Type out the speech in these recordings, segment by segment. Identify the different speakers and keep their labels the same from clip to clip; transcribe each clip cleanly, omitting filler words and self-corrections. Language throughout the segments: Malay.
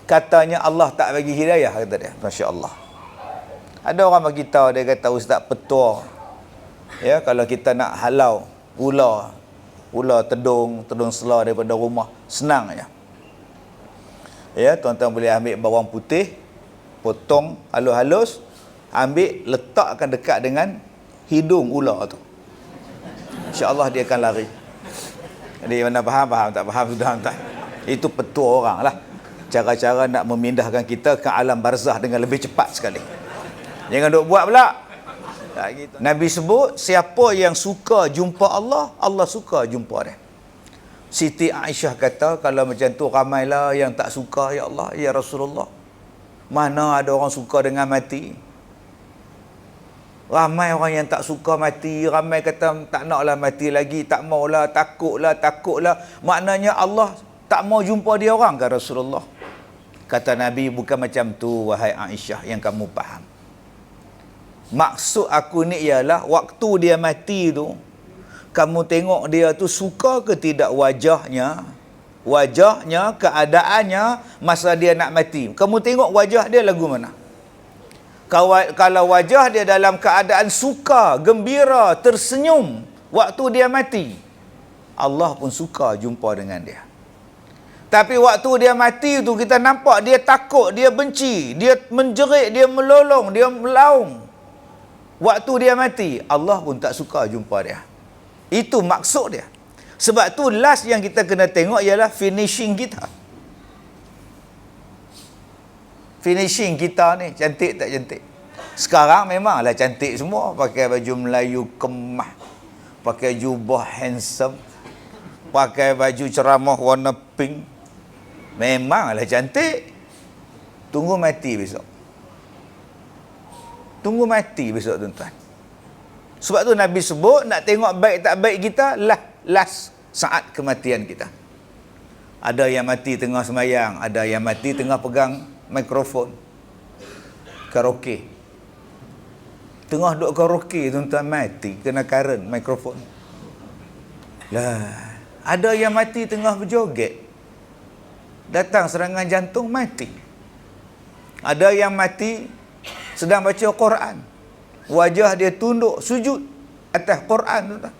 Speaker 1: katanya Allah tak bagi hidayah, kata dia. Masya Allah. Ada orang bagi tahu, dia kata, ustaz petua, ya, kalau kita nak halau ular tedung selah daripada rumah, senang je. Ya, tuan-tuan boleh ambil bawang putih, potong halus-halus, ambil letakkan dekat dengan hidung ular tu. InsyaAllah dia akan lari. Jadi mana faham tak faham sudah tak. Itu petua orang lah. Cara-cara nak memindahkan kita ke alam barzah dengan lebih cepat sekali. Jangan duk buat pula. Tak gitu. Nabi sebut, siapa yang suka jumpa Allah, Allah suka jumpa dia. Siti Aisyah kata, kalau macam tu ramailah yang tak suka, ya Allah, ya Rasulullah. Mana ada orang suka dengan mati? Ramai orang yang tak suka mati, ramai kata tak naklah mati lagi, tak maulah, takutlah. Maknanya Allah tak mau jumpa dia orang, kan Rasulullah. Kata Nabi, bukan macam tu wahai Aisyah, yang kamu faham. Maksud aku ni ialah waktu dia mati tu, kamu tengok dia tu suka ke tidak wajahnya, keadaannya masa dia nak mati. Kamu tengok wajah dia lagu mana? Kalau wajah dia dalam keadaan suka, gembira, tersenyum waktu dia mati, Allah pun suka jumpa dengan dia. Tapi waktu dia mati tu kita nampak dia takut, dia benci, dia menjerit, dia melolong, dia melaung. Waktu dia mati, Allah pun tak suka jumpa dia. Itu maksud dia. Sebab tu last yang kita kena tengok ialah finishing kita. Finishing kita ni cantik tak cantik? Sekarang memanglah cantik semua, pakai baju Melayu kemah, pakai jubah handsome, pakai baju ceramah warna pink. Memanglah cantik. Tunggu mati besok. Tunggu mati besok, tuan-tuan. Sebab tu Nabi sebut, nak tengok baik tak baik kita, last saat kematian kita. Ada yang mati tengah semayang, ada yang mati tengah pegang mikrofon karaoke. Tengah duk karaoke, tuan-tuan, mati kena current mikrofon. Lah, ada yang mati tengah berjoget, datang serangan jantung, mati. Ada yang mati sedang baca Quran, wajah dia tunduk sujud atas Quran, tuan-tuan.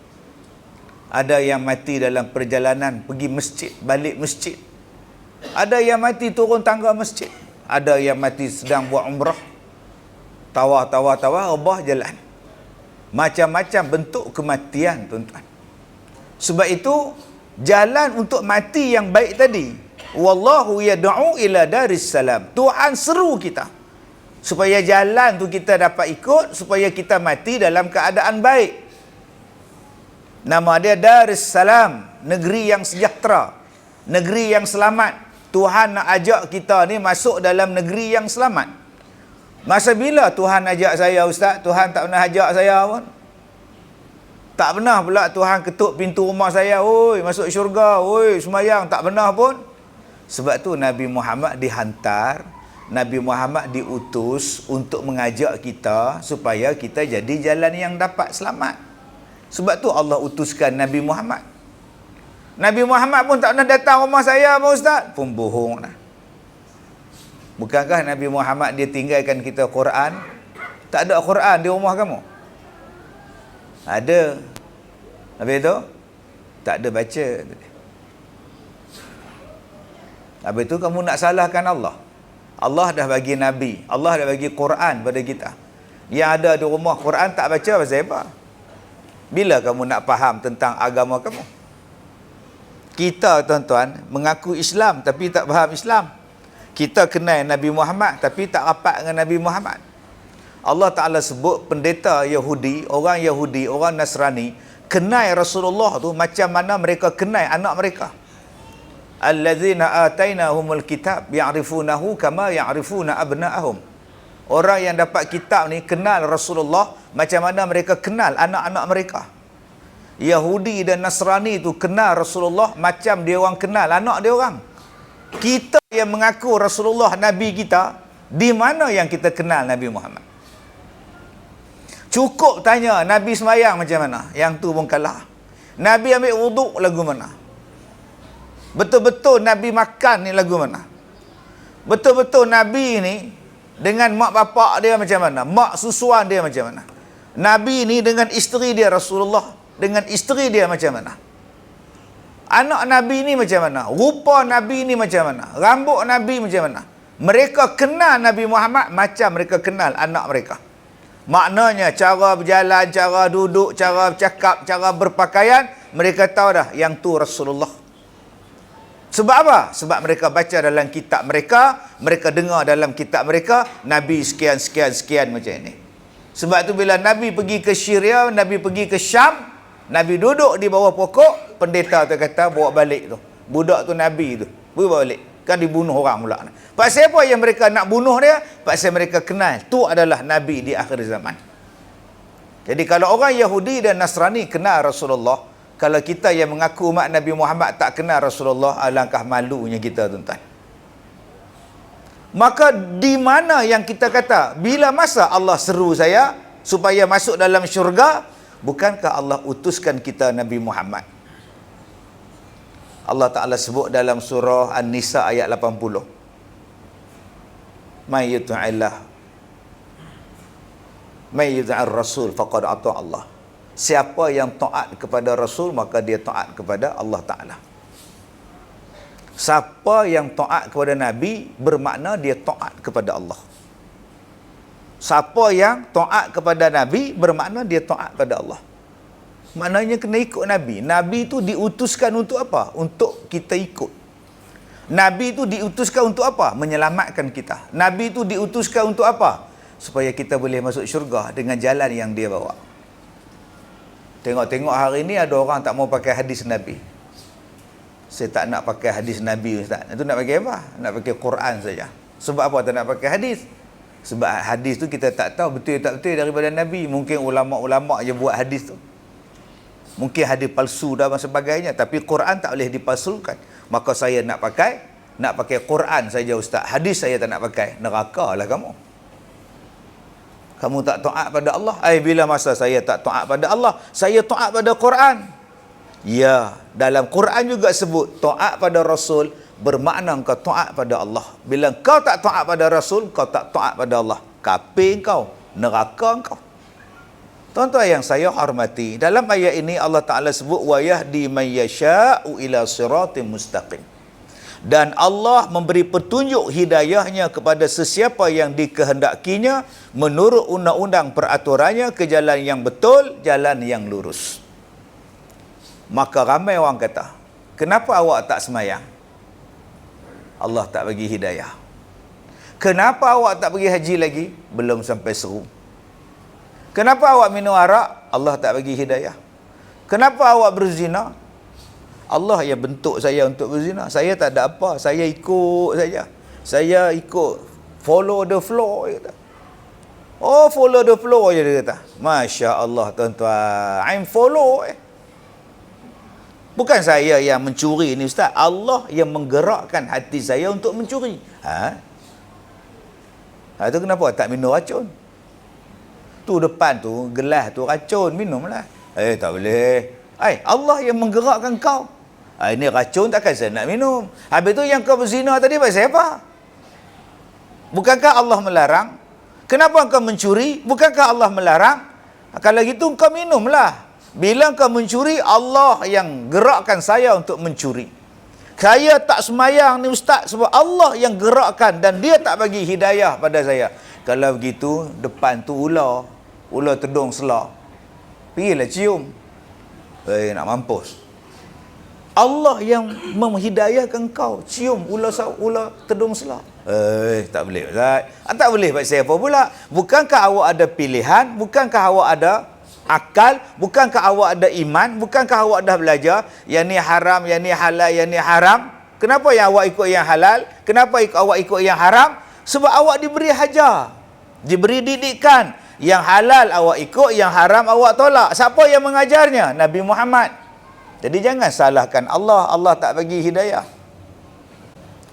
Speaker 1: Ada yang mati dalam perjalanan pergi masjid, balik masjid. Ada yang mati turun tangga masjid. Ada yang mati sedang buat umrah, tawaf, rebah jalan. Macam-macam bentuk kematian, tuan-tuan. Sebab itu jalan untuk mati yang baik tadi, wallahu yad'u ila daris salam. Tuhan seru kita supaya jalan tu kita dapat ikut, supaya kita mati dalam keadaan baik. Nama dia Daris Salam, negeri yang sejahtera, negeri yang selamat. Tuhan nak ajak kita ni masuk dalam negeri yang selamat. Masa bila Tuhan ajak saya, ustaz? Tuhan tak pernah ajak saya pun. Tak pernah pula Tuhan ketuk pintu rumah saya, oi masuk syurga, oi semayang, tak pernah pun. Sebab tu Nabi Muhammad dihantar, Nabi Muhammad diutus untuk mengajak kita supaya kita jadi jalan yang dapat selamat. Sebab tu Allah utuskan Nabi Muhammad. Nabi Muhammad pun tak pernah datang rumah saya, Pak Ustaz. Pun bohong lah. Bukankah Nabi Muhammad dia tinggalkan kita Quran? Tak ada Quran di rumah kamu? Ada. Habis tu tak ada baca. Habis tu kamu nak salahkan Allah. Allah dah bagi Nabi, Allah dah bagi Quran pada kita. Yang ada di rumah Quran tak baca, pasal apa? Bila kamu nak faham tentang agama kamu? Kita, tuan-tuan, mengaku Islam tapi tak faham Islam. Kita kenal Nabi Muhammad tapi tak rapat dengan Nabi Muhammad. Allah Ta'ala sebut pendeta Yahudi, orang Nasrani, kenal Rasulullah tu macam mana mereka kenal anak mereka. Allazina atainahumul kitab ya'rifunahu kama ya'rifuna abna'ahum. Orang yang dapat kitab ni kenal Rasulullah macam mana mereka kenal anak-anak mereka. Yahudi dan Nasrani tu kenal Rasulullah macam dia orang kenal anak dia orang. Kita yang mengaku Rasulullah Nabi kita, di mana yang kita kenal Nabi Muhammad? Cukup tanya Nabi semayang macam mana, yang tu pun kalah. Nabi ambil wuduk lagu mana? Betul-betul Nabi makan ni lagu mana? Betul-betul Nabi ni dengan mak bapak dia macam mana? Mak susuan dia macam mana? Nabi ni dengan isteri dia Rasulullah, dengan isteri dia macam mana? Anak Nabi ni macam mana? Rupa Nabi ni macam mana? Rambut Nabi macam mana? Mereka kenal Nabi Muhammad macam mereka kenal anak mereka. Maknanya cara berjalan, cara duduk, cara bercakap, cara berpakaian, mereka tahu dah yang tu Rasulullah. Sebab apa? Sebab mereka baca dalam kitab mereka, mereka dengar dalam kitab mereka, Nabi sekian, sekian, sekian macam ini. Sebab tu bila Nabi pergi ke Syria, Nabi pergi ke Syam, Nabi duduk di bawah pokok, pendeta tu kata, bawa balik tu. Budak tu Nabi tu, bawa balik. Kan dibunuh orang pula. Pasal apa yang mereka nak bunuh dia? Pasal mereka kenal, tu adalah Nabi di akhir zaman. Jadi kalau orang Yahudi dan Nasrani kenal Rasulullah, kalau kita yang mengaku umat Nabi Muhammad tak kenal Rasulullah, alangkah malunya kita, tuan-tuan. Maka di mana yang kita kata, bila masa Allah seru saya supaya masuk dalam syurga, bukankah Allah utuskan kita Nabi Muhammad? Allah Ta'ala sebut dalam surah An-Nisa ayat 80. May yuti'illah, may yuti'ir Rasul faqad ata Allah. Siapa yang taat kepada Rasul, maka dia taat kepada Allah Ta'ala. Siapa yang taat kepada Nabi, bermakna dia taat kepada Allah. Siapa yang taat kepada Nabi, bermakna dia taat kepada Allah. Maknanya kena ikut Nabi. Nabi itu diutuskan untuk apa? Untuk kita ikut. Nabi itu diutuskan untuk apa? Menyelamatkan kita. Nabi itu diutuskan untuk apa? Supaya kita boleh masuk syurga dengan jalan yang dia bawa. Tengok-tengok hari ni ada orang tak mau pakai hadis Nabi. Saya tak nak pakai hadis Nabi, Ustaz. Itu nak pakai apa? Nak pakai Quran saja. Sebab apa tak nak pakai hadis? Sebab hadis tu kita tak tahu betul tak betul daripada Nabi. Mungkin ulama-ulama je buat hadis tu. Mungkin hadis palsu dan sebagainya. Tapi Quran tak boleh dipalsukan. Maka saya nak pakai Quran saja, Ustaz. Hadis saya tak nak pakai. Neraka lah kamu. Kamu tak taat pada Allah. Bila masa saya tak taat pada Allah, saya taat pada Quran. Ya, dalam Quran juga sebut taat pada Rasul bermakna kau taat pada Allah. Bila kau tak taat pada Rasul, kau tak taat pada Allah. Kafir kau, neraka kau. Tuan-tuan yang saya hormati, dalam ayat ini Allah Ta'ala sebut wa yahdi man yasha'u ila siratim mustaqim. Dan Allah memberi petunjuk hidayahnya kepada sesiapa yang dikehendakinya menurut undang-undang peraturannya ke jalan yang betul, jalan yang lurus. Maka ramai orang kata, kenapa awak tak semayang? Allah tak bagi hidayah. Kenapa awak tak pergi haji lagi? Belum sampai seru. Kenapa awak minum arak? Allah tak bagi hidayah. Kenapa awak berzina? Allah yang bentuk saya untuk berzina. Saya tak ada apa. Saya ikut saja. Saya ikut. Follow the flow. Dia kata. Oh, follow the flow je dia kata. Masya Allah, tuan-tuan. I'm follow. Bukan saya yang mencuri ni, Ustaz. Allah yang menggerakkan hati saya untuk mencuri. Itu kenapa tak minum racun? Tu depan tu, gelas tu racun, minumlah. Tak boleh. Allah yang menggerakkan kau. Ini racun, takkan saya nak minum. Habis tu yang kau berzina tadi pasal apa? Bukankah Allah melarang? Kenapa kau mencuri? Bukankah Allah melarang? Kalau gitu kau minumlah. Bila kau mencuri, Allah yang gerakkan saya untuk mencuri. Saya tak semayang ni, Ustaz, sebab Allah yang gerakkan dan dia tak bagi hidayah pada saya. Kalau begitu, depan tu ular tedung selah. Pergilah cium. Nak mampus. Allah yang menghidayahkan kau cium ular tedung selah. Tak boleh, Ustaz. Tak boleh pasal apa pula? Bukankah awak ada pilihan? Bukankah awak ada akal? Bukankah awak ada iman? Bukankah awak dah belajar yang ni haram, yang ni halal, yang ni haram? Kenapa yang awak ikut yang halal? Kenapa awak ikut yang haram? Sebab awak diberi hajar, diberi didikan. Yang halal awak ikut, yang haram awak tolak. Siapa yang mengajarnya? Nabi Muhammad. Jadi jangan salahkan Allah. Allah tak bagi hidayah.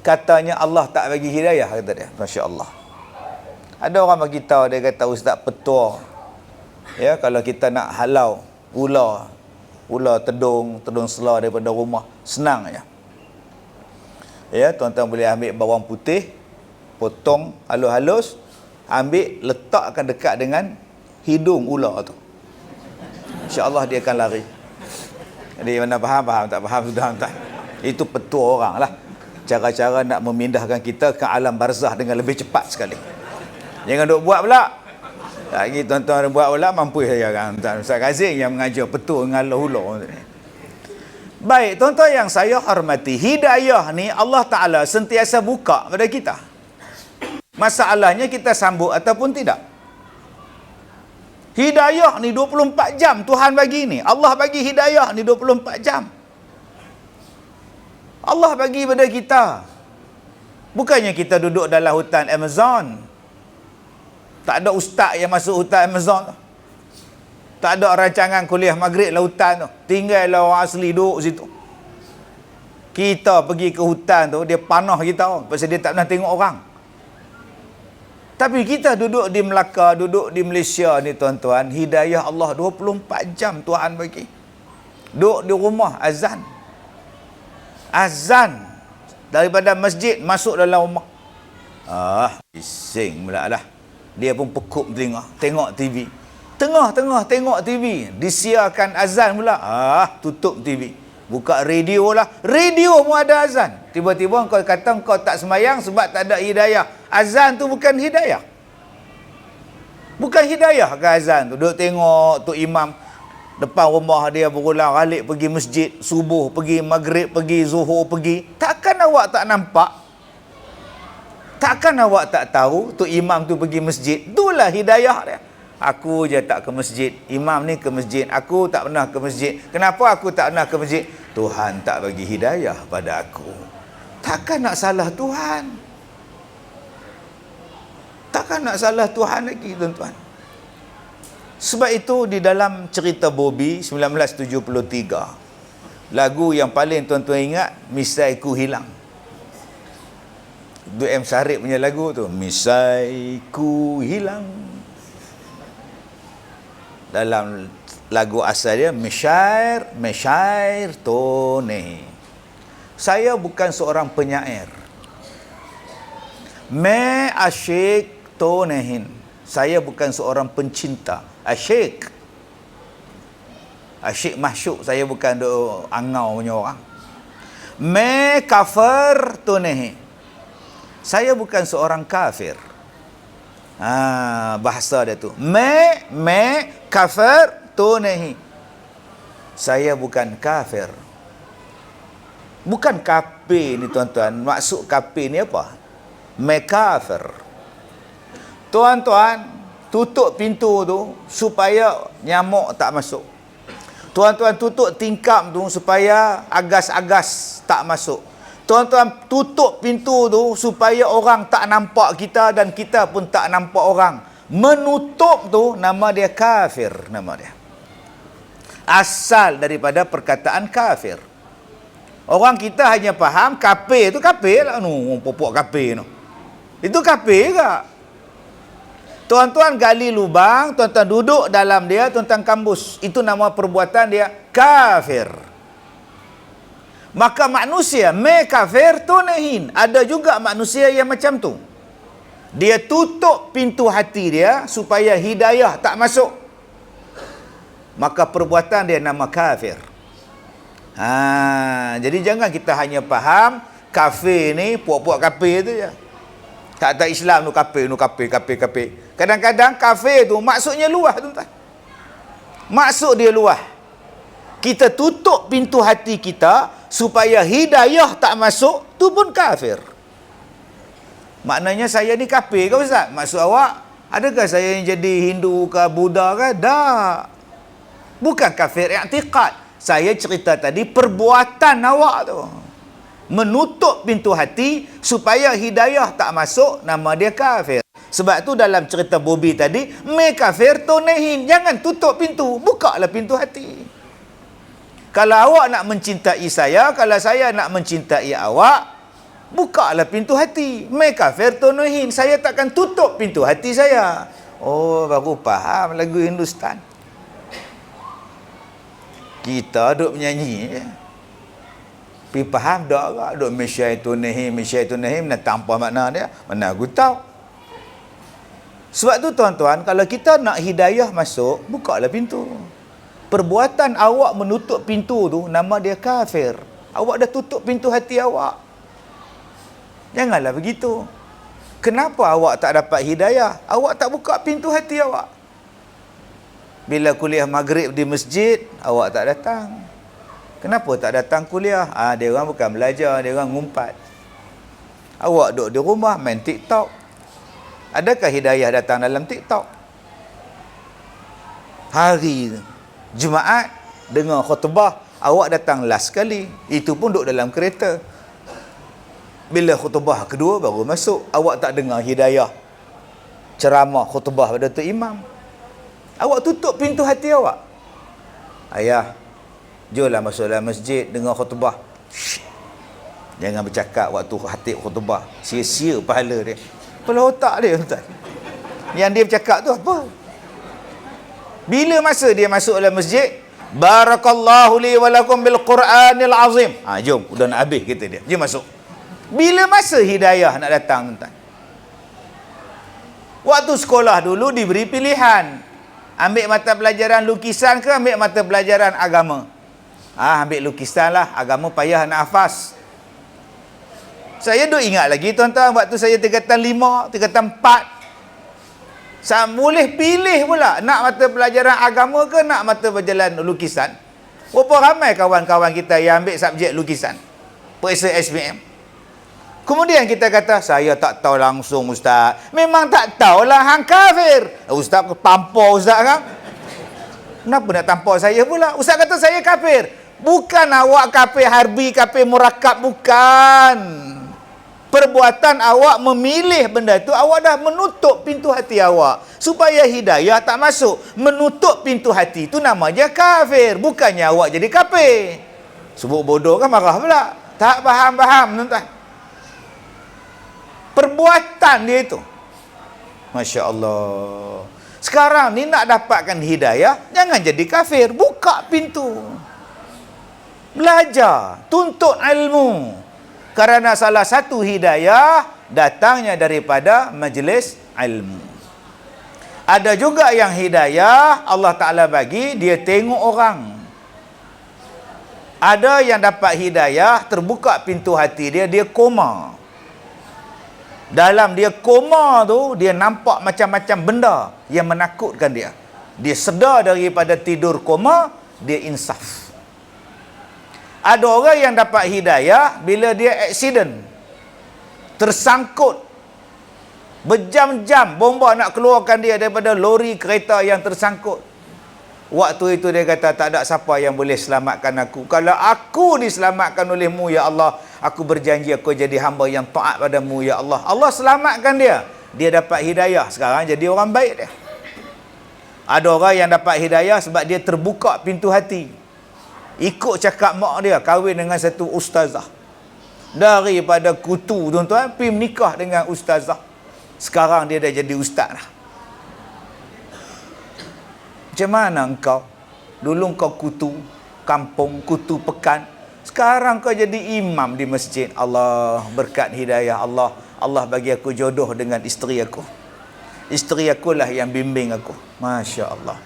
Speaker 1: Katanya Allah tak bagi hidayah, kata dia. Masya Allah. Ada orang bagi tahu, dia kata, Ustaz, petua. Ya, kalau kita nak halau ular tedung selah daripada rumah, senang je. Ya, tuan-tuan boleh ambil bawang putih, potong halus-halus, ambil letakkan dekat dengan hidung ular tu. InsyaAllah dia akan lari. Jadi mana faham, tak faham sudah tak. Itu petua orang lah. Cara-cara nak memindahkan kita ke alam barzah dengan lebih cepat sekali. Jangan duk buat pula. Lagi tuan-tuan buat pula mampu saya kan. Ustaz Kazim yang mengajar petua dengan ular. Baik, tuan-tuan yang saya hormati, hidayah ni Allah Ta'ala sentiasa buka pada kita. Masalahnya kita sambut ataupun tidak. Hidayah ni 24 jam Tuhan bagi ni. Allah bagi hidayah ni 24 jam. Allah bagi pada kita. Bukannya kita duduk dalam hutan Amazon. Tak ada ustaz yang masuk hutan Amazon. Tak ada rancangan kuliah maghrib lautan tu. Tinggallah orang asli duduk situ. Kita pergi ke hutan tu, dia panah kita. Pasal dia tak pernah tengok orang. Tapi kita duduk di Melaka, duduk di Malaysia ni tuan-tuan, hidayah Allah 24 jam Tuhan bagi. Duduk di rumah, azan. Azan. Daripada masjid, masuk dalam rumah. Bising pula lah. Dia pun pekup telinga, tengok TV. Tengah-tengah tengok TV, disiarkan azan pula. Tutup TV. Buka radio lah. Radio pun ada azan. Tiba-tiba kau kata kau tak semayang sebab tak ada hidayah. Azan tu bukan hidayah. Bukan hidayah ke azan tu. Duduk tengok tu imam depan rumah dia berulang-alik pergi masjid, subuh pergi, maghrib pergi, zuhur pergi. Takkan awak tak nampak? Takkan awak tak tahu tu imam tu pergi masjid? Itulah hidayah dia. Aku je tak ke masjid. Imam ni ke masjid. Aku tak pernah ke masjid. Kenapa aku tak pernah ke masjid? Tuhan tak bagi hidayah pada aku. Takkan nak salah Tuhan? Takkan nak salah Tuhan lagi, tuan-tuan? Sebab itu di dalam cerita Bobby 1973, lagu yang paling tuan-tuan ingat, Misaiku Hilang. Duk M. Syarif punya lagu tu. Misaiku hilang. Dalam lagu asal dia, Mesyair Tone. Saya bukan seorang penyair. Me asyik tonehin. Saya bukan seorang pencinta. Asyik masyuk. Saya bukan angau punya orang. Me kafir tonehin. Saya bukan seorang kafir. Bahasa dia tu. Me kafir tunehi. Saya bukan kafir. Bukan kafir ni tuan-tuan. Maksud kafir ni apa? Me kafir. Tuan-tuan, tutup pintu tu supaya nyamuk tak masuk. Tuan-tuan tutup tingkap tu supaya agas-agas tak masuk. Tuan-tuan tutup pintu tu supaya orang tak nampak kita dan kita pun tak nampak orang. Menutup tu nama dia kafir, nama dia. Asal daripada perkataan kafir. Orang kita hanya faham kafir tu kafir lah. Popok kafir tu. Itu kafir ke? Tuan-tuan gali lubang, tuan-tuan duduk dalam dia, tuan-tuan kambus. Itu nama perbuatan dia kafir. Maka manusia me kafir tunehin. Ada juga manusia yang macam tu. Dia tutup pintu hati dia supaya hidayah tak masuk. Maka perbuatan dia nama kafir. Jadi jangan kita hanya faham kafir ni puak-puak kafir tu je. Tak Islam tu kafir, kafir. Kadang-kadang kafir tu maksudnya luah, tuan-tuan. Maksud dia luah. Kita tutup pintu hati kita supaya hidayah tak masuk, tu pun kafir. Maknanya saya ni kafir ke Ustaz? Maksud awak, adakah saya yang jadi Hindu ke Buddha ke? Tak. Bukan kafir i'tiqad. Saya cerita tadi perbuatan awak tu. Menutup pintu hati supaya hidayah tak masuk, nama dia kafir. Sebab tu dalam cerita Bobby tadi, me kafir tunehin. Jangan tutup pintu, bukalah pintu hati. Kalau awak nak mencintai saya, kalau saya nak mencintai awak, bukalah pintu hati. Me kafir tunehin. Saya takkan tutup pintu hati saya. Oh, baru faham lagu Hindustan. Kita duk menyanyi. Pi faham dak agak duk misyaitunihim nak tanpa makna dia. Mana aku tahu. Sebab tu tuan-tuan, kalau kita nak hidayah masuk, bukalah pintu. Perbuatan awak menutup pintu tu nama dia kafir. Awak dah tutup pintu hati awak. Janganlah begitu. Kenapa awak tak dapat hidayah? Awak tak buka pintu hati awak. Bila kuliah maghrib di masjid, awak tak datang. Kenapa tak datang kuliah? Dia orang bukan belajar, dia orang ngumpat. Awak duduk di rumah main TikTok. Adakah hidayah datang dalam TikTok? Hari Jumaat dengar khutbah, awak datang last kali. Itu pun duduk dalam kereta. Bila khutbah kedua baru masuk, awak tak dengar hidayah ceramah khutbah pada Datuk Imam. Awak tutup pintu hati awak. Ayah, jomlah masuk dalam masjid dengar khutbah. Jangan bercakap waktu khatib khutbah. Sia-sia pahala dia. Kepala otak dia, tuan. Yang dia bercakap tu apa? Bila masa dia masuk dalam masjid, barakallahu li wa lakum bil Quranil azim. Jom, udah nak habis kita dia. Jom masuk. Bila masa hidayah nak datang, tuan? Waktu sekolah dulu diberi pilihan. Ambil mata pelajaran lukisan ke ambil mata pelajaran agama? Ambil lukisan lah. Agama payah nak hafaz. Saya duk ingat lagi, tuan-tuan, waktu saya tingkatan 5, tingkatan 4. Saya boleh pilih pula nak mata pelajaran agama ke nak mata pelajaran lukisan. Berapa ramai kawan-kawan kita yang ambil subjek lukisan? Periksa SPM. Kemudian kita kata, saya tak tahu langsung ustaz. Memang tak tahulah, hang kafir. Ustaz tampar ustaz kan? Kenapa nak tampar saya pula? Ustaz kata saya kafir. Bukan awak kafir harbi, kafir murakab, bukan. Perbuatan awak memilih benda itu, awak dah menutup pintu hati awak. Supaya hidayah tak masuk. Menutup pintu hati itu nama dia kafir. Bukannya awak jadi kafir. Sebut bodoh kan marah pula. Tak faham-faham, tuan-tuan. Perbuatan dia itu. Masya Allah. Sekarang ni nak dapatkan hidayah, jangan jadi kafir. Buka pintu. Belajar. Tuntut ilmu. Kerana salah satu hidayah datangnya daripada majlis ilmu. Ada juga yang hidayah Allah Ta'ala bagi, dia tengok orang. Ada yang dapat hidayah, terbuka pintu hati dia, dia koma. Dalam dia koma tu, dia nampak macam-macam benda yang menakutkan dia. Dia sedar daripada tidur koma, dia insaf. Ada orang yang dapat hidayah bila dia aksiden. Tersangkut. Berjam-jam bomba nak keluarkan dia daripada lori kereta yang tersangkut. Waktu itu dia kata, tak ada siapa yang boleh selamatkan aku. Kalau aku diselamatkan olehmu, ya Allah, aku berjanji aku jadi hamba yang taat padamu, ya Allah. Allah selamatkan dia. Dia dapat hidayah. Sekarang jadi orang baik dia. Ada orang yang dapat hidayah sebab dia terbuka pintu hati. Ikut cakap mak dia, kahwin dengan satu ustazah. Daripada kutu, tuan-tuan, pergi menikah dengan ustazah. Sekarang dia dah jadi ustaz lah. Macam mana engkau? Dulu engkau kutu kampung, kutu pekan. Sekarang kau jadi imam di masjid. Allah berkat hidayah Allah. Allah bagi aku jodoh dengan isteri aku. Isteri aku lah yang bimbing aku. Masya Allah.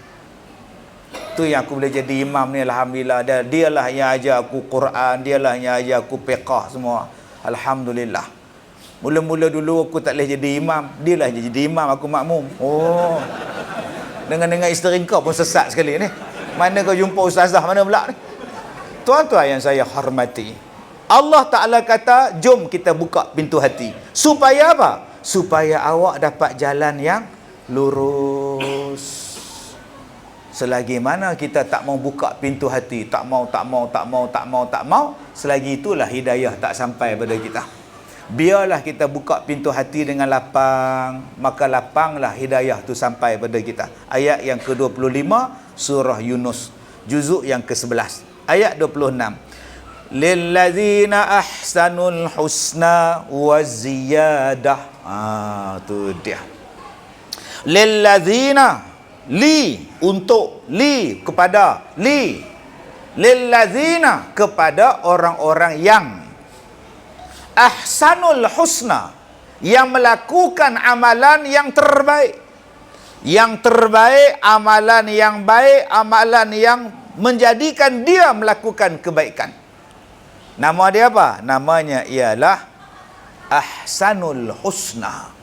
Speaker 1: Tu yang aku boleh jadi imam ni, alhamdulillah. Dialah yang ajar aku Quran, dialah yang ajar aku fiqh semua. Alhamdulillah. Mula-mula dulu aku tak boleh jadi imam, dialah yang jadi imam, aku makmum. Oh. Dengan isteri kau pun sesat sekali ni. Mana kau jumpa ustazah mana pula ni? Tuan-tuan yang saya hormati, Allah Ta'ala kata, jom kita buka pintu hati. Supaya apa? Supaya awak dapat jalan yang lurus. Selagi mana kita tak mau buka pintu hati, tak mau, selagi itulah hidayah tak sampai pada kita. Biarlah kita buka pintu hati dengan lapang, maka lapanglah hidayah tu sampai pada kita. Ayat yang ke-25 surah Yunus, juzuk yang ke-11, ayat 26. Lillazina ahsanul husna wa ziyadah. Tu dia. Lillazina, li untuk, li kepada, li lillazina, kepada orang-orang yang ahsanul husna, yang melakukan amalan yang terbaik. Yang terbaik, amalan yang baik, amalan yang menjadikan dia melakukan kebaikan. Nama dia apa? Namanya ialah ahsanul husna.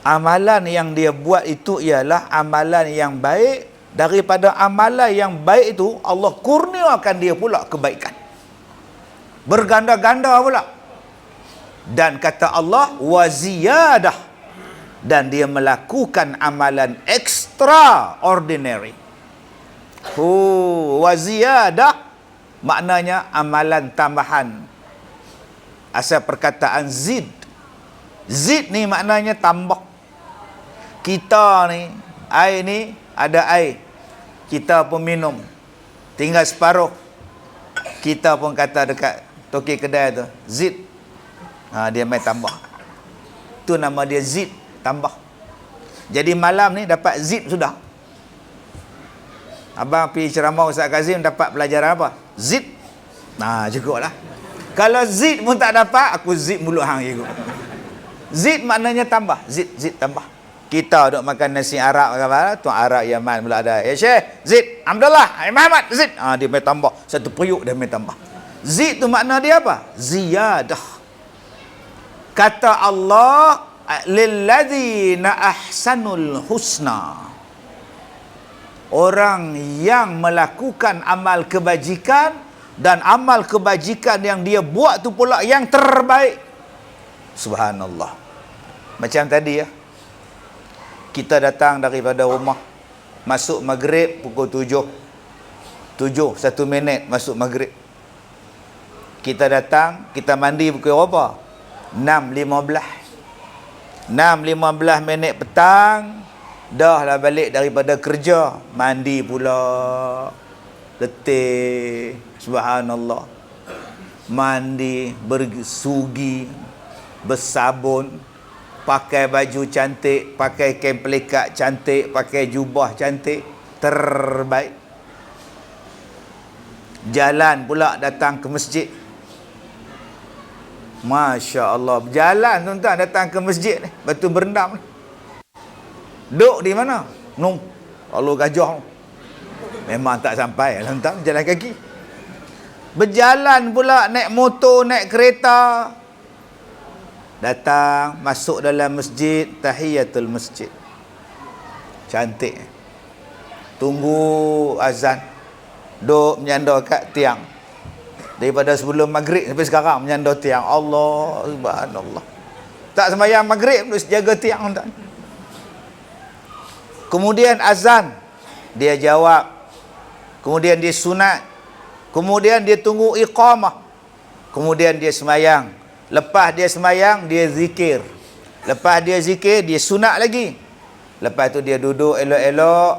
Speaker 1: Amalan yang dia buat itu ialah amalan yang baik. Daripada amalan yang baik itu, Allah kurniakan dia pula kebaikan. Berganda-ganda pula. Dan kata Allah, wa ziyadah, dan dia melakukan amalan extraordinary. Wa ziyadah maknanya amalan tambahan. Asal perkataan zid. Zid ni maknanya tambah. Kita ni, air ni, ada air. Kita pun minum. Tinggal separuh. Kita pun kata dekat toki kedai tu, zid. Dia main tambah. Tu nama dia zid, tambah. Jadi malam ni dapat zid sudah. Abang pergi ceramah Ustaz Kazim dapat pelajaran apa? Zid. Cukup lah. Kalau zid pun tak dapat, aku zid mulut hang cikgu. Zid maknanya tambah. Zid tambah. Kita duk makan nasi Arab, tuan Arab Yaman pula ada. Syekh, zid. Alhamdulillah. Muhammad, zid. Dia main tambah. Satu periuk dia main tambah. Zid tu makna dia apa? Ziyadah. Kata Allah, lilladzina ahsanul husna. Orang yang melakukan amal kebajikan, dan amal kebajikan yang dia buat tu pula yang terbaik. Subhanallah. Macam tadi ya, kita datang daripada rumah, masuk maghrib pukul 7, 1 minit masuk maghrib. Kita datang, kita mandi pukul berapa? 6.15 minit petang, dah lah balik daripada kerja, mandi pula, letih. Subhanallah. Mandi, bersugi, bersabun, pakai baju cantik, pakai kain pelikat cantik, pakai jubah cantik, terbaik. Jalan pula datang ke masjid. Masya Allah. Berjalan tuan-tuan datang ke masjid ni, batu berendam ni. Duk di mana? Kalau gajah memang tak sampai tuan-tuan, jalan kaki. Berjalan pula, naik motor, naik kereta. Datang, masuk dalam masjid, tahiyatul masjid. Cantik. Tunggu azan. Duk menyandar kat tiang. Daripada sebelum maghrib sampai sekarang menyandar tiang. Allah, subhanallah. Tak sembahyang maghrib, duk jaga tiang tuan. Kemudian azan, dia jawab. Kemudian dia sunat. Kemudian dia tunggu iqamah. Kemudian dia sembahyang. Lepas dia sembahyang, dia zikir. Lepas dia zikir, dia sunat lagi. Lepas tu dia duduk elok-elok.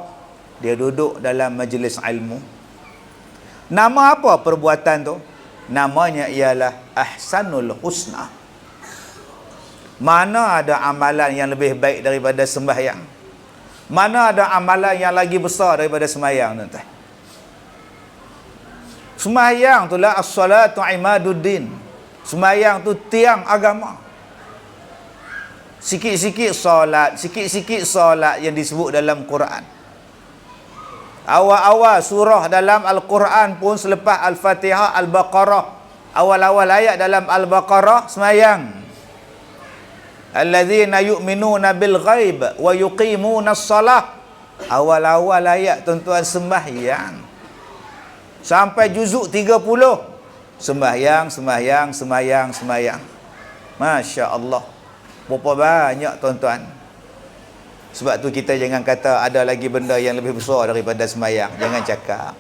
Speaker 1: Dia duduk dalam majlis ilmu. Nama apa perbuatan tu? Namanya ialah ahsanul husna. Mana ada amalan yang lebih baik daripada sembahyang? Mana ada amalan yang lagi besar daripada sembahyang, tuan-tuan? Sembahyang itulah as-salatu imaduddin. Sembahyang tu tiang agama. Sikit-sikit solat yang disebut dalam Quran. Awal-awal surah dalam Al-Quran pun selepas Al-Fatihah, Al-Baqarah. Awal-awal ayat dalam Al-Baqarah sembahyang. Alladzina yu'minuna bil ghaib wa yuqimuna as-salah. Awal-awal ayat tuan-tuan sembahyang. Sampai juzuk 30. Sembahyang. Masya Allah. Berapa banyak tuan-tuan. Sebab tu kita jangan kata ada lagi benda yang lebih besar daripada sembahyang. Jangan cakap.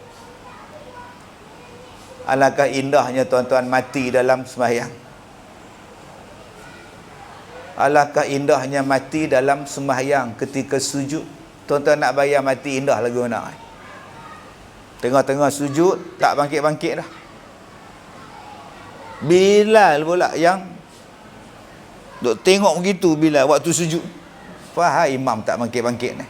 Speaker 1: Alangkah indahnya tuan-tuan mati dalam sembahyang. Alangkah indahnya mati dalam sembahyang ketika sujud. Tuan-tuan nak bayar mati indah lagu mana? Tengah-tengah sujud tak bangkit-bangkit dah. Bilal pula yang duk tengok begitu Bilal waktu sujud. Faham imam tak bangkit-bangkit ni.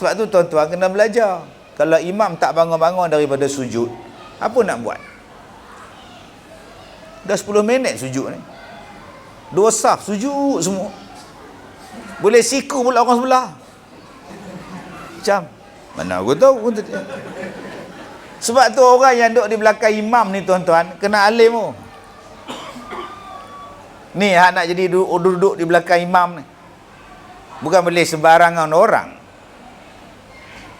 Speaker 1: Sebab tu tuan-tuan kena belajar. Kalau imam tak bangun-bangun daripada sujud, apa nak buat? Dah 10 minit sujud ni. 2 saf sujud semua. Boleh siku pula orang sebelah. Macam mana aku tahu? Sebab tu orang yang duduk di belakang imam ni tuan-tuan kena alim tu. Ni hak nak jadi duduk di belakang imam ni. Bukan boleh sembarangan orang.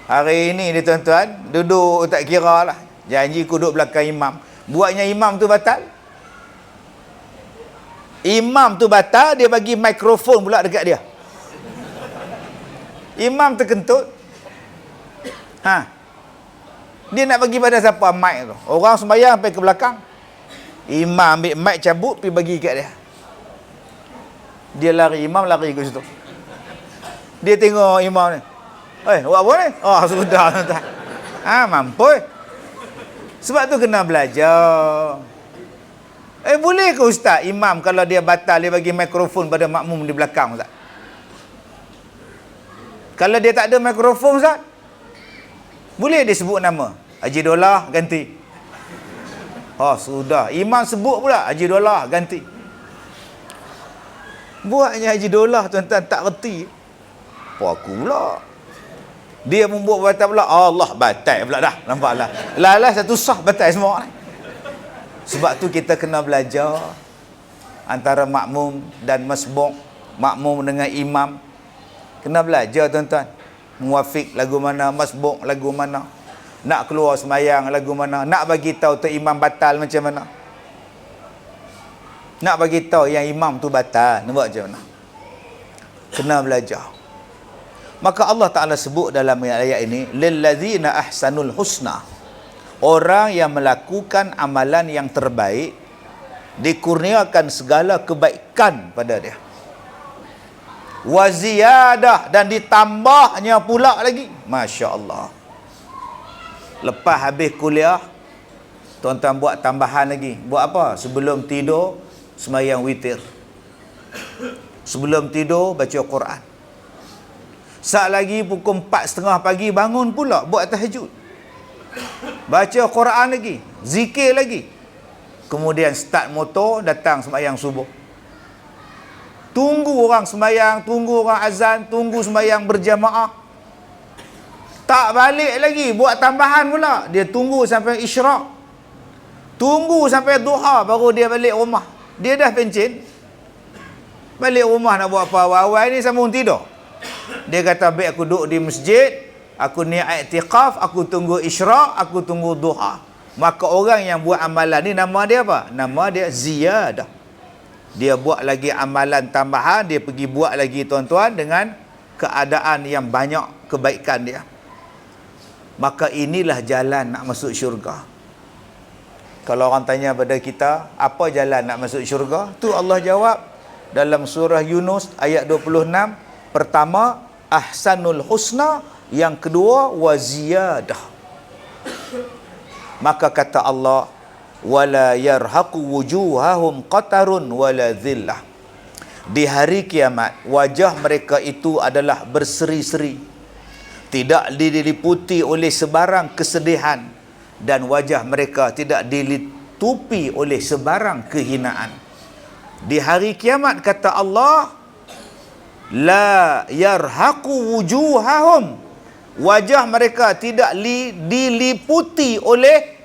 Speaker 1: Hari ini ni tuan-tuan duduk tak kira lah. Janji aku duduk belakang imam. Buatnya imam tu batal. Imam tu batal, dia bagi mikrofon pula dekat dia. Imam terkentut. Dia nak bagi pada siapa mic tu? Orang sembahyang sampai ke belakang. Imam ambil mic cabut pergi bagi kat dia. Dia lari, imam lari ke situ. Dia tengok imam ni. Buat apa ni? Oh, sudah tuan. Mampu. Sebab tu kena belajar. Boleh ke ustaz imam kalau dia batal dia bagi mikrofon pada makmum di belakang ustaz? Kalau dia tak ada mikrofon ustaz, boleh dia sebut nama Haji Dollah ganti. Sudah. Imam sebut pula Haji Dollah ganti. Buatnya Haji Dollah tuan-tuan tak reti. Apa aku pula? Dia membuat batal pula. Allah batal pula dah. Nampaklah. Lalas satu sah batal semua ni. Sebab tu kita kena belajar antara makmum dan masbuk, makmum dengan imam. Kena belajar tuan-tuan. Muwafiq lagu mana, masbuk lagu mana. Nak keluar semayang lagu mana. Nak bagi tahu tu imam batal macam mana. Nak bagi tahu yang imam tu batal, nak buat macam mana. Kena belajar. Maka Allah Ta'ala sebut dalam ayat ini, lillazina ahsanul husna. Orang yang melakukan amalan yang terbaik dikurniakan segala kebaikan pada dia. Wa ziyadah, dan ditambahnya pula lagi. Masya Allah. Lepas habis kuliah, tuan-tuan buat tambahan lagi. Buat apa? Sebelum tidur sembahyang witir. Sebelum tidur baca Quran. Saat lagi pukul 4:30 pagi bangun pula buat tahajud. Baca Quran lagi, zikir lagi. Kemudian start motor datang sembahyang subuh. Tunggu orang sembahyang, tunggu orang azan, tunggu sembahyang berjamaah. Tak balik lagi, buat tambahan pula. Dia tunggu sampai isyraq. Tunggu sampai duha baru dia balik rumah. Dia dah pencin. Balik rumah nak buat apa? Awal ni sambung tidur. Dia kata, baik aku duduk di masjid, aku niat i'tikaf, aku tunggu isyraq, aku tunggu duha. Maka orang yang buat amalan ni nama dia apa? Nama dia ziyadah. Dia buat lagi amalan tambahan, dia pergi buat lagi tuan-tuan dengan keadaan yang banyak kebaikan dia. Maka inilah jalan nak masuk syurga. Kalau orang tanya pada kita, apa jalan nak masuk syurga? Tu Allah jawab dalam surah Yunus ayat 26. Pertama, ahsanul husna. Yang kedua, wa ziyadah. Maka kata Allah, wala yarhaqu wujuhahum qatarun wala dhillah. Di hari kiamat, wajah mereka itu adalah berseri-seri. Tidak diliputi oleh sebarang kesedihan. Dan wajah mereka tidak dilitupi oleh sebarang kehinaan. Di hari kiamat kata Allah, la yarhaqu wujuhahum. Wajah mereka tidak diliputi oleh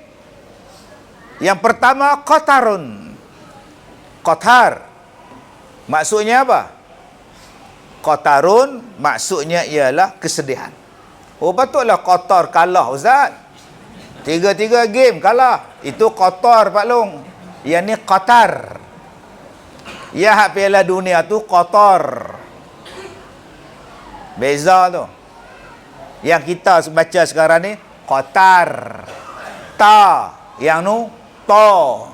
Speaker 1: yang pertama qatarun. Qatar maksudnya apa? Qatarun maksudnya ialah kesedihan. Oh, patutlah Qatar kalah Ustaz. 3-3 game kalah. Itu Qatar Pak Long. Yang ni Qatar. Ya, hak Piala Dunia tu Qatar. Beza tu. Yang kita baca sekarang ni Qatar. Ta. Yang nu to.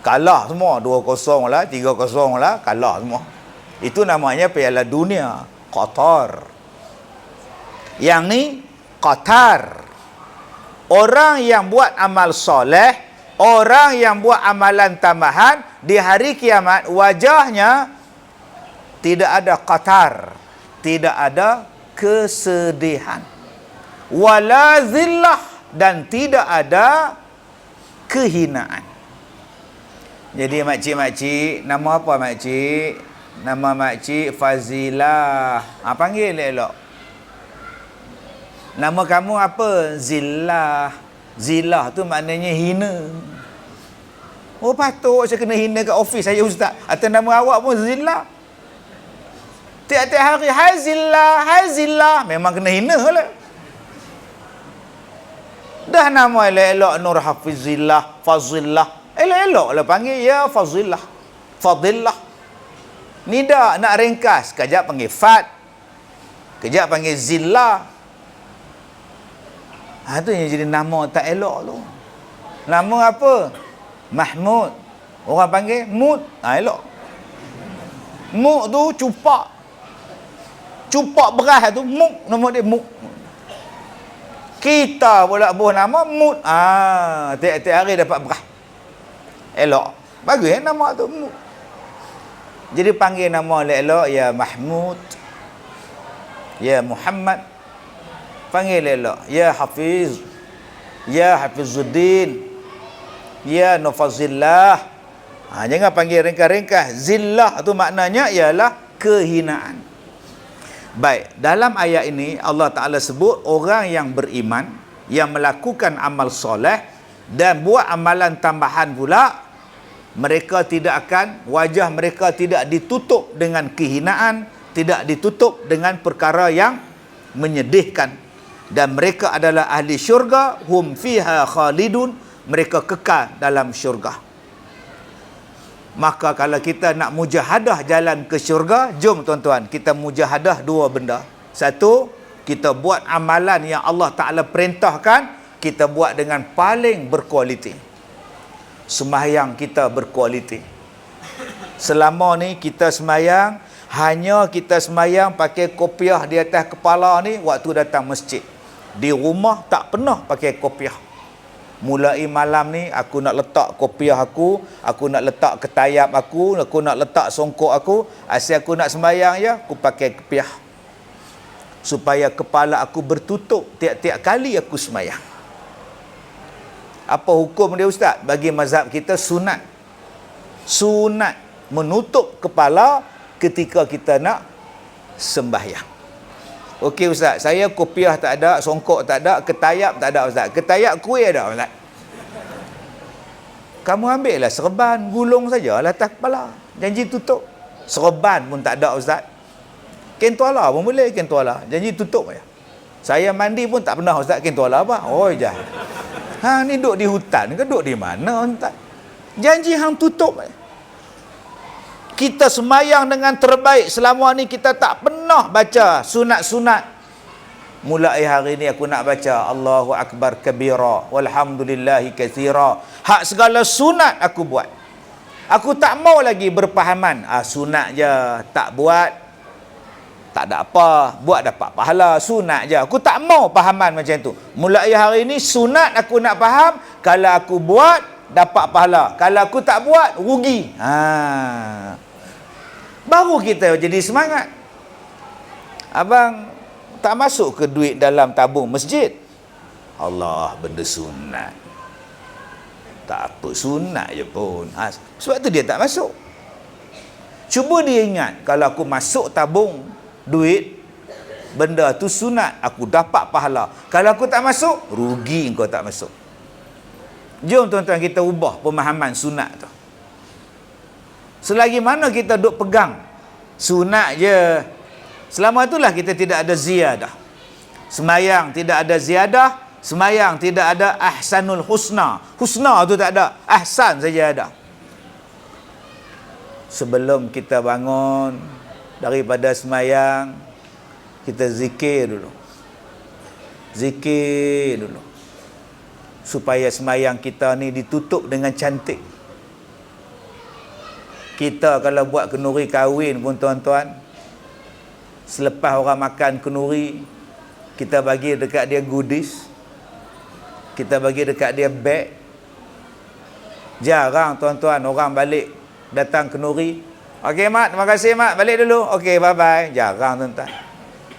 Speaker 1: Kalah semua. 2-0 lah, 3-0 lah, kalah semua. Itu namanya Piala Dunia Qatar. Yang ni Qatar. Orang yang buat amal soleh, orang yang buat amalan tambahan, di hari kiamat wajahnya tidak ada qatar. tidak ada kesedihan. Wala zillah, dan tidak ada kehinaan. Jadi makcik-makcik, nama apa makcik? Nama makcik Fazilah. Panggil elok. Nama kamu apa? Zillah. Zillah tu maknanya hina. Oh, patut saya kena hina kat office saya, ustaz. Atau nama awak pun Zillah. Tiap-tiap hari, hai Zillah, hai Zillah. Memang kena hina lah. Dah nama elok-elok Nur Hafizillah, Fazillah. Elok-elok lah panggil, ya Fazillah, Fadillah. Nida nak ringkas, kejap panggil Fat, kejap panggil Zillah. Tu yang jadi nama tak elok tu. Nama apa? Mahmud. Orang panggil Mud. Elok. Muk tu cupak. Cupak beras tu Muk, nama dia Muk. Kita pula buah nama Mud. Tiap-tiap hari dapat beras. Elok. Bagus nama tu Mud. Jadi panggil nama elok, ya Mahmud, ya Muhammad. Panggil elok, ya Hafiz, ya Hafizuddin, ya Nufazillah. Jangan panggil ringkas-ringkas. Zillah tu maknanya ialah kehinaan. Baik, dalam ayat ini Allah Ta'ala sebut orang yang beriman, yang melakukan amal soleh dan buat amalan tambahan pula, mereka tidak akan, wajah mereka tidak ditutup dengan kehinaan, tidak ditutup dengan perkara yang menyedihkan, dan mereka adalah ahli syurga, hum fiha khalidun, mereka kekal dalam syurga. Maka kalau kita nak mujahadah jalan ke syurga, jom tuan-tuan, kita mujahadah dua benda. Satu, kita buat amalan yang Allah Ta'ala perintahkan, kita buat dengan paling berkualiti. Sembahyang kita berkualiti. Selama ni kita sembahyang, hanya kita sembahyang pakai kopiah di atas kepala ni waktu datang masjid. Di rumah tak pernah pakai kopiah. Mulai malam ni aku nak letak kopiah aku nak letak ketayap aku nak letak songkok aku. Asyik aku nak sembahyang je, aku pakai kopiah. Supaya kepala aku bertutup tiap-tiap kali aku sembahyang. Apa hukum dia ustaz? Bagi mazhab kita sunat. Sunat menutup kepala ketika kita nak sembahyang. Okey ustaz, saya kopiah tak ada, songkok tak ada, ketayap tak ada ustaz. Ketayap kuih ada ustaz. Kamu ambil lah serban, gulung saja lah atas kepala. Janji tutup. Serban pun tak ada ustaz. Kain tuala pun boleh, kain tuala. Janji tutup je. Saya mandi pun tak pernah ustaz, kain tuala apa? Oh jah. Ni duduk di hutan ke duduk di mana ustaz? Janji hang tutup. Kita semayang dengan terbaik. Selama ni kita tak pernah baca sunat-sunat. Mulai hari ni aku nak baca Allahu Akbar kabira walhamdulillahi katsira. Hak segala sunat aku buat. Aku tak mau lagi berpahaman. Sunat je, tak buat tak ada apa, buat dapat pahala, sunat je. Aku tak mau pahaman macam tu. Mulai hari ni sunat aku nak faham, kalau aku buat dapat pahala, kalau aku tak buat rugi. Baru kita jadi semangat. Abang tak masuk ke duit dalam tabung masjid? Allah, benda sunat. Tak apa, sunat je pun. Sebab tu dia tak masuk. Cuba dia ingat, kalau aku masuk tabung duit, benda tu sunat, aku dapat pahala. Kalau aku tak masuk, rugi engkau tak masuk. Jom tuan-tuan kita ubah pemahaman sunat tu. Selagi mana kita duk pegang sunat je, selama itulah kita tidak ada ziyadah. Semayang tidak ada ziyadah, semayang tidak ada ahsanul husna. Husna tu tak ada, ahsan saja ada. Sebelum kita bangun daripada semayang, kita zikir dulu. Zikir dulu. Supaya semayang kita ni ditutup dengan cantik. Kita kalau buat kenduri kahwin pun tuan-tuan, selepas orang makan kenduri, kita bagi dekat dia goodies, kita bagi dekat dia beg. Jarang tuan-tuan orang balik datang kenduri, okey mak, terima kasih mak, balik dulu, okey bye bye. Jarang tuan-tuan.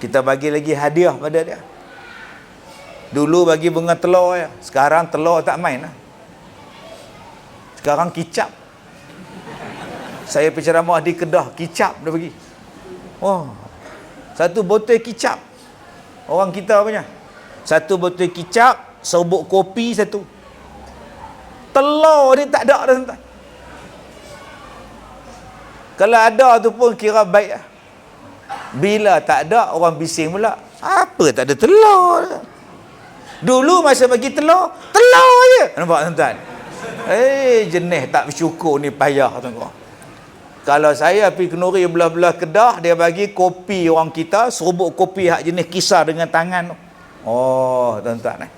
Speaker 1: Kita bagi lagi hadiah pada dia. Dulu bagi bunga telur ya. Sekarang telur tak main lah. Sekarang kicap. Saya penceramah di Kedah, kicap dah bagi. Oh, satu botol kicap. Orang kita punya. Satu botol kicap, serbuk kopi satu. Telur ni tak ada dah tuan. Kalau ada tu pun kira baik lah. Bila tak ada, orang bising pula. Apa tak ada telur? Dulu masa bagi telur je. Nampak tuan-tuan? Jenis tak bersyukur ni payah tuan-tuan. Kalau saya pergi kenuri belah-belah Kedah, dia bagi kopi orang kita, serbuk kopi hak jenis kisar dengan tangan tu. Oh, tuan-tuan.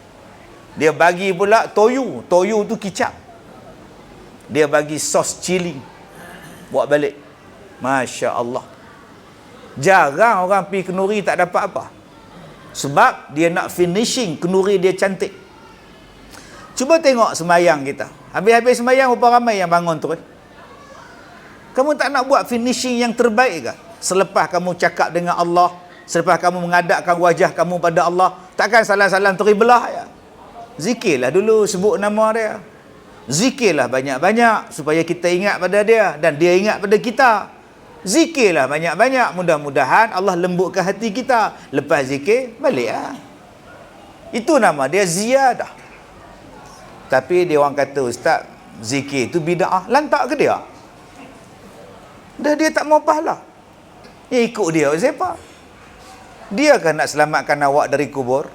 Speaker 1: Dia bagi pula toyu. Toyu tu kicap. Dia bagi sos cili. Buat balik. Masya Allah. Jarang orang pergi kenuri tak dapat apa. Sebab dia nak finishing kenuri dia cantik. Cuba tengok semayang kita. Habis-habis semayang berapa ramai yang bangun turun? Kamu tak nak buat finishing yang terbaik ke? Selepas kamu cakap dengan Allah, selepas kamu mengadapkan wajah kamu pada Allah, takkan salam-salam teribelah ya? Zikirlah dulu, sebut nama dia. Zikirlah banyak-banyak supaya kita ingat pada dia dan dia ingat pada kita. Zikirlah banyak-banyak, mudah-mudahan Allah lembutkan hati kita. Lepas zikir, balik lah. Itu nama dia ziyadah. Tapi dia orang kata, Ustaz, zikir itu bid'ah. Lantak ke dia? Dah dia tak mau pahala. Ya ikut dia, siapa? Dia kan nak selamatkan awak dari kubur?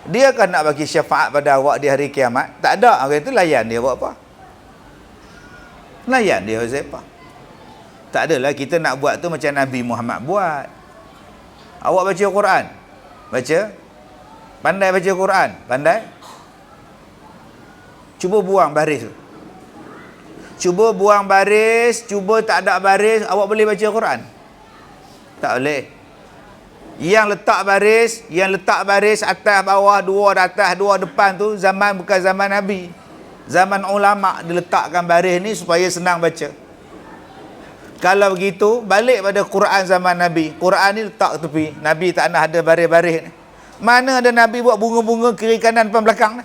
Speaker 1: Dia kan nak bagi syafaat pada awak di hari kiamat? Tak ada. Orang itu layan dia buat apa? Layan dia siapa? Tak adalah kita nak buat tu macam Nabi Muhammad buat. Awak baca Quran? Baca? Pandai baca Quran? Pandai? Cuba buang baris tu. Cuba buang baris, cuba tak ada baris, awak boleh baca Quran? Tak boleh. Yang letak baris atas bawah, dua atas, dua depan tu zaman bukan zaman Nabi. Zaman ulama diletakkan baris ni supaya senang baca. Kalau begitu, balik pada Quran zaman Nabi. Quran ni letak tepi. Nabi tak nak ada baris-baris ni. Mana ada Nabi buat bunga-bunga kiri kanan depan belakang ni?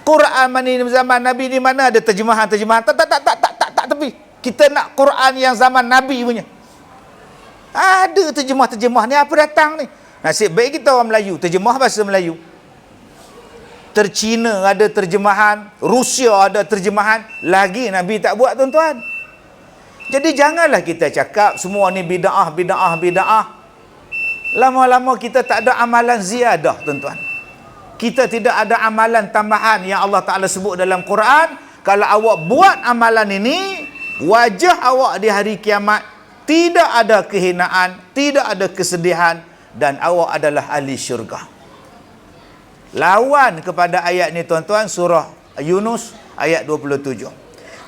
Speaker 1: Quran zaman Nabi ni mana ada terjemahan-terjemahan. Tak tepi. Kita nak Quran yang zaman Nabi punya. Ada terjemah-terjemah ni apa datang ni? Nasib baik kita orang Melayu, terjemah bahasa Melayu. Tercina ada terjemahan, Rusia ada terjemahan, lagi Nabi tak buat tuan-tuan. Jadi janganlah kita cakap semua ni bid'ah. Lama-lama kita tak ada amalan ziyadah tuan-tuan. Kita tidak ada amalan tambahan yang Allah Ta'ala sebut dalam Quran. Kalau awak buat amalan ini, wajah awak di hari kiamat tidak ada kehinaan, tidak ada kesedihan, dan awak adalah ahli syurga. Lawan kepada ayat ni tuan-tuan, surah Yunus ayat 27.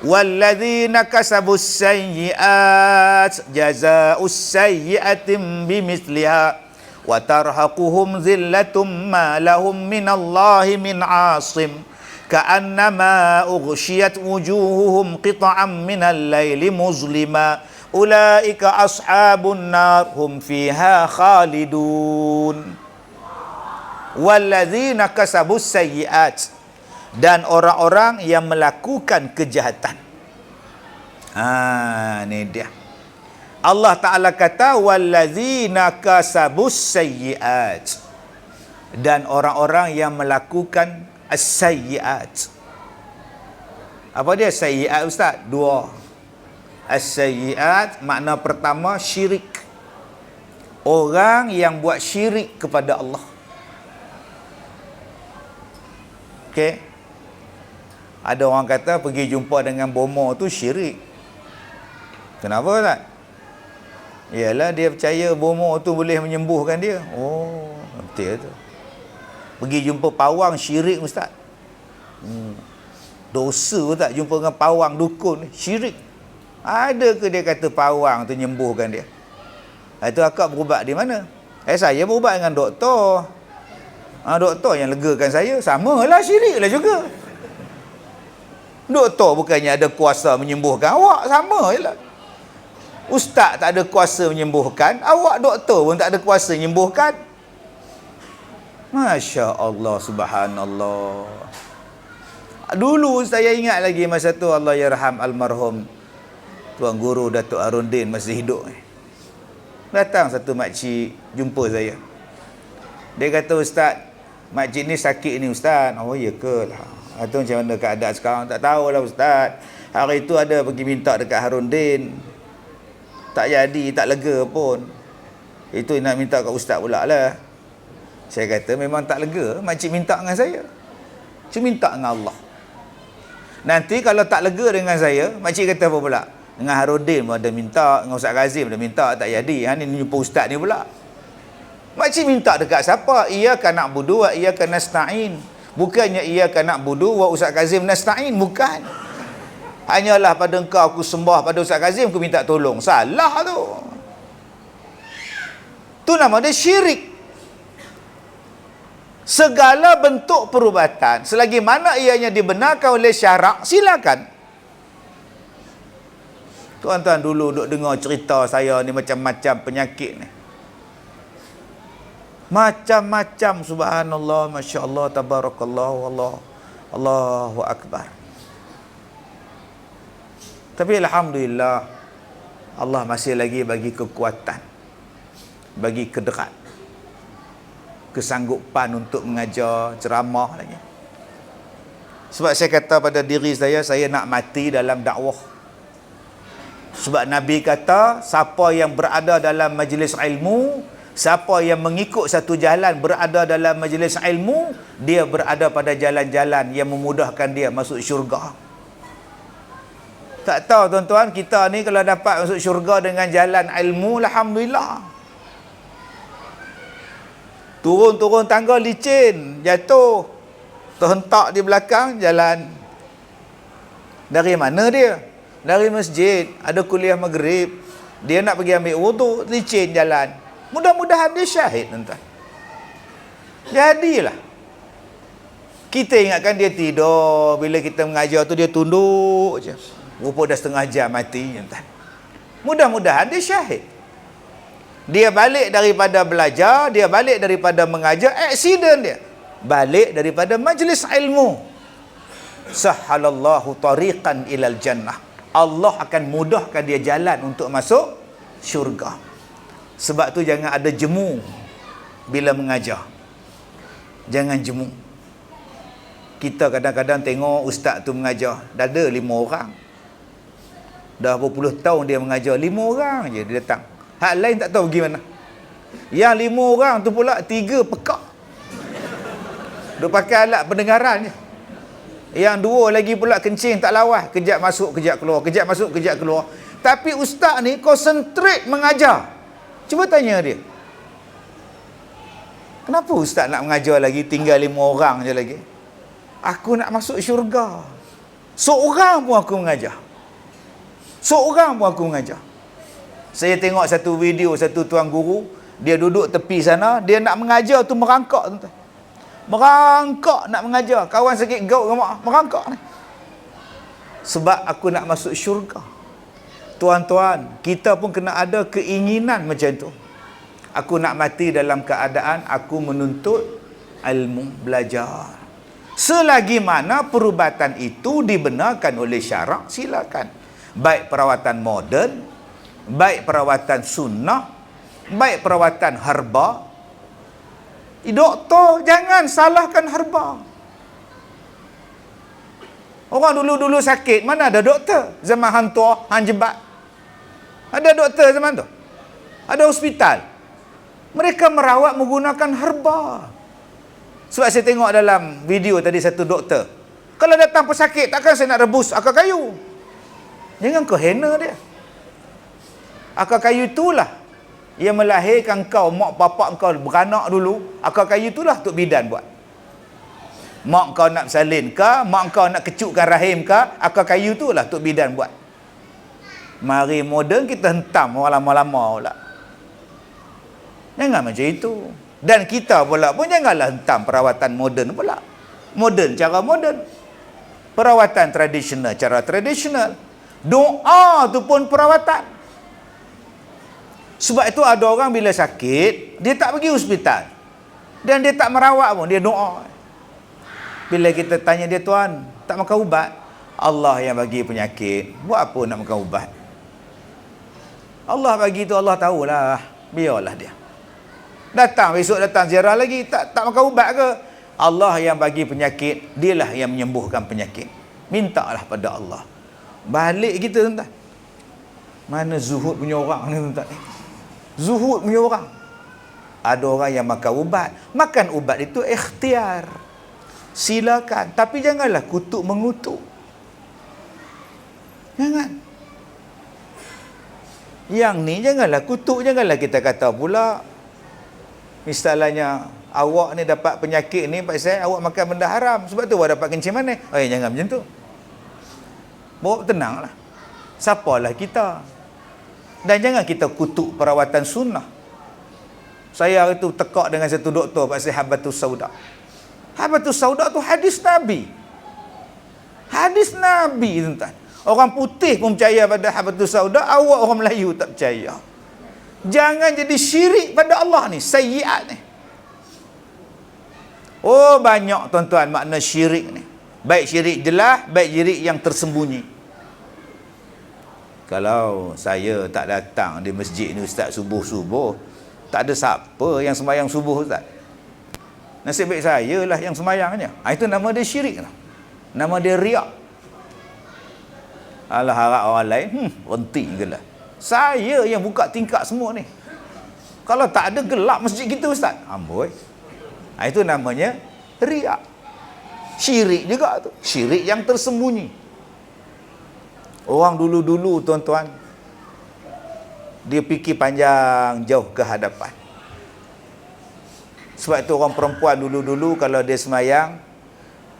Speaker 1: Walladzina kasabus sayyi'at jazaa'us sayyi'atin bimithliha wa tarhaquhum zillatum ma lahum minallahi min 'asim ka'annama ughshiyat wujuhuhum qita'an minal laili muzlima ulaika ashabun nar hum fiha khalidun. Walladzina kasabus sayyi'at, dan orang-orang yang melakukan kejahatan. Ni dia. Allah Ta'ala kata walladzina kasabus sayyi'at, dan orang-orang yang melakukan as-sayyi'at. Apa dia sayyi'at ustaz? Dua. As-sayyi'at makna pertama syirik. Orang yang buat syirik kepada Allah. Okey. Ada orang kata pergi jumpa dengan bomo tu syirik. Kenapa tak? Yalah dia percaya bomo tu boleh menyembuhkan dia. Oh, betul tu. Pergi jumpa pawang syirik ustaz. Dosa tak jumpa dengan pawang dukun syirik. Ada ke dia kata pawang tu menyembuhkan dia? Itu akak berubat di mana? Saya berubat dengan doktor. Doktor yang legakan saya. Samalah syirik lah juga. Doktor bukannya ada kuasa menyembuhkan awak, sama je lah. Ustaz tak ada kuasa menyembuhkan, awak doktor pun tak ada kuasa menyembuhkan. Masya Allah, subhanallah. Dulu saya ingat lagi masa tu, Allah yarham almarhum Tuan Guru Datuk Harundin masih hidup. Datang satu makcik jumpa saya. Dia kata, Ustaz, makcik ni sakit ni Ustaz. Oh ya ke lah. Atau macam mana keadaan sekarang? Tak tahulah Ustaz. Hari tu ada pergi minta dekat Harundin. Tak jadi, tak lega pun. Itu nak minta kat Ustaz pula lah. Saya kata memang tak lega. Makcik minta dengan saya. Cuma minta dengan Allah. Nanti kalau tak lega dengan saya, makcik kata apa pula? Dengan Harudin pun ada minta, dengan Ustaz Kazim ada minta, tak jadi. Ni jumpa Ustaz ni pula. Makcik minta dekat siapa? Iyyaka na'budu wa iyyaka nasta'in. Bukannya iyyaka na'budu wa Ustaz Kazim nasta'in. Bukan. Hanyalah pada engkau aku sembah, pada Ustaz Kazim aku minta tolong. Salah tu. Tu nama dia syirik. Segala bentuk perubatan, selagi mana ianya dibenarkan oleh syarak, silakan. Tuan-tuan dulu duk dengar cerita saya ni macam-macam penyakit ni. Macam-macam, subhanallah, masya Allah, tabarakallah, Allah, Allahu Akbar. Tapi alhamdulillah, Allah masih lagi bagi kekuatan, bagi kederat, kesanggupan untuk mengajar, ceramah lagi. Sebab saya kata pada diri saya nak mati dalam dakwah. Sebab Nabi kata, siapa yang berada dalam majlis ilmu, siapa yang mengikut satu jalan berada dalam majlis ilmu, dia berada pada jalan-jalan yang memudahkan dia masuk syurga. Tak tahu tuan-tuan, kita ni kalau dapat masuk syurga dengan jalan ilmu, alhamdulillah. Turun-turun tangga licin, jatuh, terhentak di belakang jalan. Dari mana dia? Dari masjid, ada kuliah maghrib, dia nak pergi ambil wuduk, licin jalan. Mudah-mudahan dia syahid, tuan-tuan. Jadilah. Kita ingatkan dia tidur, bila kita mengajar tu dia tunduk je. Rupa dah setengah jam mati, tuan-tuan. Mudah-mudahan dia syahid. Dia balik daripada belajar, dia balik daripada mengajar, aksiden dia. Balik daripada majlis ilmu. Sahhalallahu tariqan ilal jannah. Allah akan mudahkan dia jalan untuk masuk syurga. Sebab tu jangan ada jemu bila mengajar. Jangan jemu. Kita kadang-kadang tengok ustaz tu mengajar, dah ada 5 orang. Dah berpuluh tahun dia mengajar, 5 orang je dia datang. Hak lain tak tahu pergi mana. Yang 5 orang tu pula 3 pekak. Dia pakai alat pendengaran je. Yang 2 lagi pula kencing tak lawas, kejap masuk kejap keluar, kejap masuk kejap keluar. Tapi ustaz ni konsentrate mengajar. Cuba tanya dia, kenapa ustaz nak mengajar lagi, tinggal 5 orang je lagi? Aku nak masuk syurga. Seorang pun aku mengajar. Seorang pun aku mengajar. Saya tengok satu video, satu tuan guru, dia duduk tepi sana, dia nak mengajar tu merangkak, tuan-tuan. Merangkak nak mengajar. Kawan sakit gaut dengan merangkak ni. Sebab aku nak masuk syurga. Tuan-tuan, kita pun kena ada keinginan macam tu. Aku nak mati dalam keadaan aku menuntut ilmu, belajar. Selagi mana perubatan itu dibenarkan oleh syarak, silakan. Baik perawatan moden, baik perawatan sunnah, baik perawatan herba. Doktor, jangan salahkan herba. Orang dulu-dulu sakit, mana ada doktor? Zaman hang tua, hang jebat. Ada doktor zaman tu? Ada hospital. Mereka merawat menggunakan herba. Sebab saya tengok dalam video tadi satu doktor. Kalau datang pesakit, takkan saya nak rebus akar kayu. Jangan kau hina dia. Akar kayu itulah yang melahirkan kau, mak bapak kau beranak dulu. Akar kayu itulah Tok Bidan buat. Mak kau nak bersalin ke, mak kau nak kecutkan rahim ke, akar kayu itulah Tok Bidan buat. Mari moden kita hentam orang lama-lama pula. Jangan macam itu. Dan kita pula pun janganlah hentam perawatan moden pula. Moden cara moden. Perawatan tradisional cara tradisional. Doa tu pun perawatan. Sebab itu ada orang bila sakit, dia tak pergi hospital. Dan dia tak merawat pun, dia doa. Bila kita tanya dia, Tuan, tak makan ubat? Allah yang bagi penyakit, buat apa nak makan ubat? Allah bagi tu Allah tahulah, biarlah dia. Datang besok datang ziarah lagi, tak makan ubat ke? Allah yang bagi penyakit, dialah yang menyembuhkan penyakit. Mintalah pada Allah. Balik kita, tuan-tuan. Mana zuhud punya orang ni, tuan-tuan? Zuhud punya orang. Ada orang yang makan ubat. Makan ubat itu ikhtiar. Silakan. Tapi janganlah kutuk mengutuk. Jangan. Yang ni janganlah kutuk. Janganlah kita kata pula, misalnya, awak ni dapat penyakit ni pasal awak makan benda haram. Sebab tu awak dapat kencing manis. Jangan macam tu. Bawa tenanglah. Siapalah kita. Dan jangan kita kutuk perawatan sunnah. Saya hari tu tekak dengan satu doktor pasal Habatus Sauda. Habatus Sauda tu hadis Nabi. Hadis Nabi, tuan-tuan. Orang putih pun percaya pada Habatus Sauda, awak orang Melayu tak percaya. Jangan jadi syirik pada Allah ni, sayyiat ni. Oh, banyak tuan-tuan makna syirik ni. Baik syirik jelas, baik syirik yang tersembunyi. Kalau saya tak datang di masjid ni Ustaz subuh-subuh, tak ada siapa yang sembahyang subuh, Ustaz. Nasib baik saya lah yang sembahyangnya. Itu nama dia syirik. Nama dia riak. Alah, harap orang lain, rentik je lah. Saya yang buka tingkap semua ni. Kalau tak ada, gelap masjid kita, Ustaz. Amboi. Itu namanya riak. Syirik juga tu. Syirik yang tersembunyi. Orang dulu-dulu, tuan-tuan, dia fikir panjang jauh ke hadapan. Sebab itu orang perempuan dulu-dulu kalau dia semayang,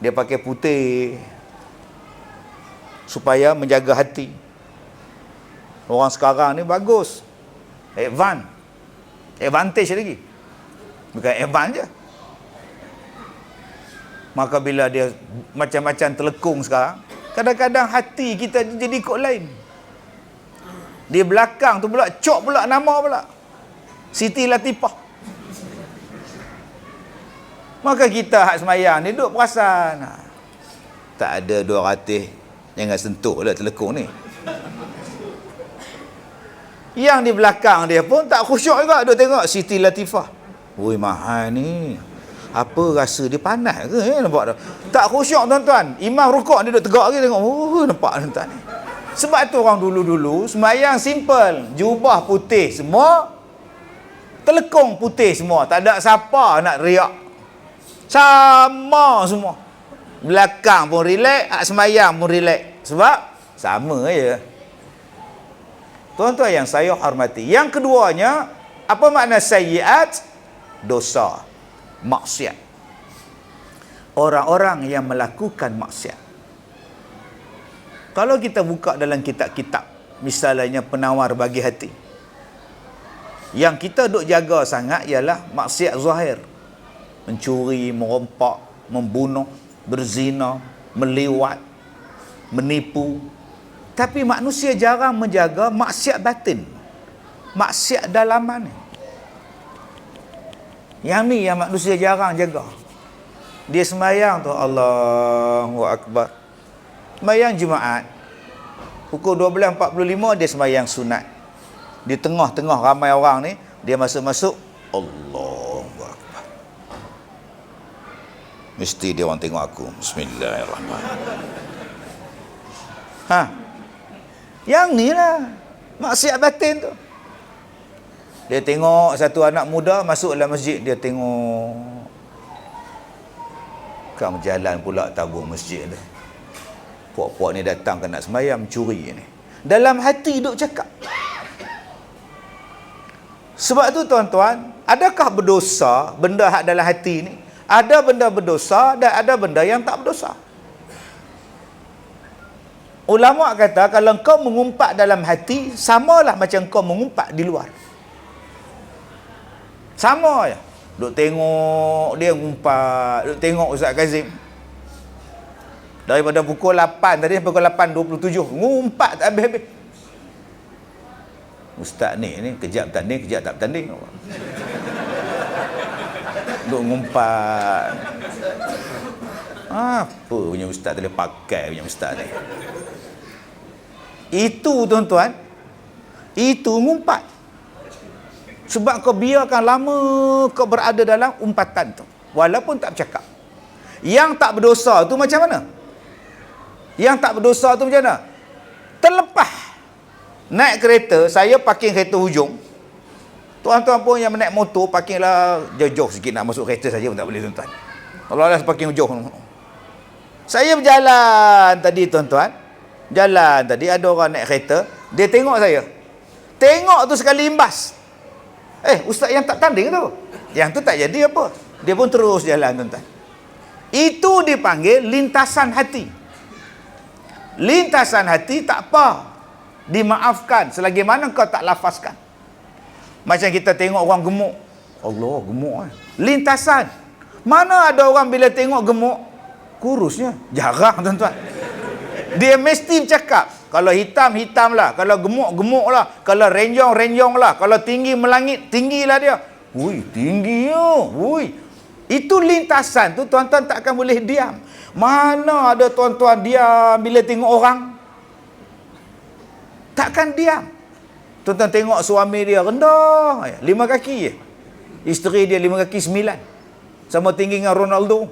Speaker 1: dia pakai putih supaya menjaga hati. Orang sekarang ni bagus, advantage lagi, bukan advance je. Maka bila dia macam-macam telekung sekarang, kadang-kadang hati kita jadi ikut lain. Di belakang tu pula cok pula nama pula Siti Latifah. Maka kita hak semayang ni duduk perasan, tak ada 200, jangan sentuh lah telekung ni. Yang di belakang dia pun tak khusyuk juga, duduk tengok Siti Latifah. Oi, mahal ni. Apa rasa dia panas ke? Nampak tak? Tak khusyuk, tuan-tuan. Imam rukuk dia duduk tegak lagi tengok. Oh, nampak tuan-tuan ni. Sebab tu orang dulu-dulu semayang simple, jubah putih semua, telekung putih semua, tak ada siapa nak riak. Sama semua. Belakang pun relax, semayang pun relax. Sebab sama je. Tuan-tuan yang saya hormati. Yang keduanya, apa makna sayyiat? Dosa, maksiat. Orang-orang yang melakukan maksiat. Kalau kita buka dalam kitab-kitab, misalnya penawar bagi hati, yang kita duk jaga sangat ialah maksiat zahir. Mencuri, merompak, membunuh, berzina, meliwat, menipu. Tapi manusia jarang menjaga maksiat batin, maksiat dalaman ni. Yang ni yang manusia jarang jaga. Dia sembahyang tu, Allahu Akbar. Sembahyang Jumaat, pukul 12.45 dia sembahyang sunat. Di tengah-tengah ramai orang ni, dia masuk-masuk, Allahu Akbar. Mesti dia orang tengok aku. Bismillahirrahmanirrahim. Yang ni lah maksiat batin tu. Dia tengok satu anak muda masuk dalam masjid, dia tengok kamu jalan pula tabung masjid tu. Puak-puak ni datang kan nak sembahyang, mencuri ni. Dalam hati duk cakap. Sebab tu tuan-tuan, adakah berdosa benda hak dalam hati ni? Ada benda berdosa dan ada benda yang tak berdosa. Ulama kata kalau kau mengumpat dalam hati, samalah macam kau mengumpat di luar. Sama je. Duk tengok dia ngumpat, duk tengok Ustaz Kazim. Daripada pukul 8 tadi, pukul 8.27 ngumpat tak habis-habis. Ustaz ni kejap bertanding, kejap tak bertanding. Duk ngumpat. Apa punya ustaz boleh pakai punya ustaz ni? Itu tuan-tuan, itu ngumpat. Sebab kau biarkan lama kau berada dalam umpatan tu, walaupun tak bercakap. Yang tak berdosa tu macam mana? Yang tak berdosa tu macam mana? Terlepas. Naik kereta, saya parking kereta hujung. Tuan-tuan pun yang naik motor, parkinglah jauh-jauh sikit, nak masuk kereta saja pun tak boleh tuan-tuan. Kalau ada parking hujung. Saya berjalan tadi tuan-tuan. Jalan tadi ada orang naik kereta, dia tengok saya. Tengok tu sekali imbas. Ustaz yang tak tanding tu. Yang tu tak jadi apa. Dia pun terus jalan tuan-tuan. Itu dipanggil lintasan hati. Lintasan hati tak apa, dimaafkan selagi mana kau tak lafazkan. Macam kita tengok orang gemuk. Allah, gemuk lintasan. Mana ada orang bila tengok gemuk kurusnya? Jarang tuan-tuan. Dia mesti bercakap. Kalau hitam, hitam lah. Kalau gemuk, gemuk lah. Kalau renjong, renjong lah. Kalau tinggi melangit, tinggilah dia. Ui, tinggi yo. Ui. Itu lintasan tu tuan-tuan tak akan boleh diam. Mana ada tuan-tuan diam bila tengok orang? Takkan diam. Tuan-tuan tengok suami dia rendah, 5 kaki je. Isteri dia 5 kaki 9. Sama tinggi dengan Ronaldo.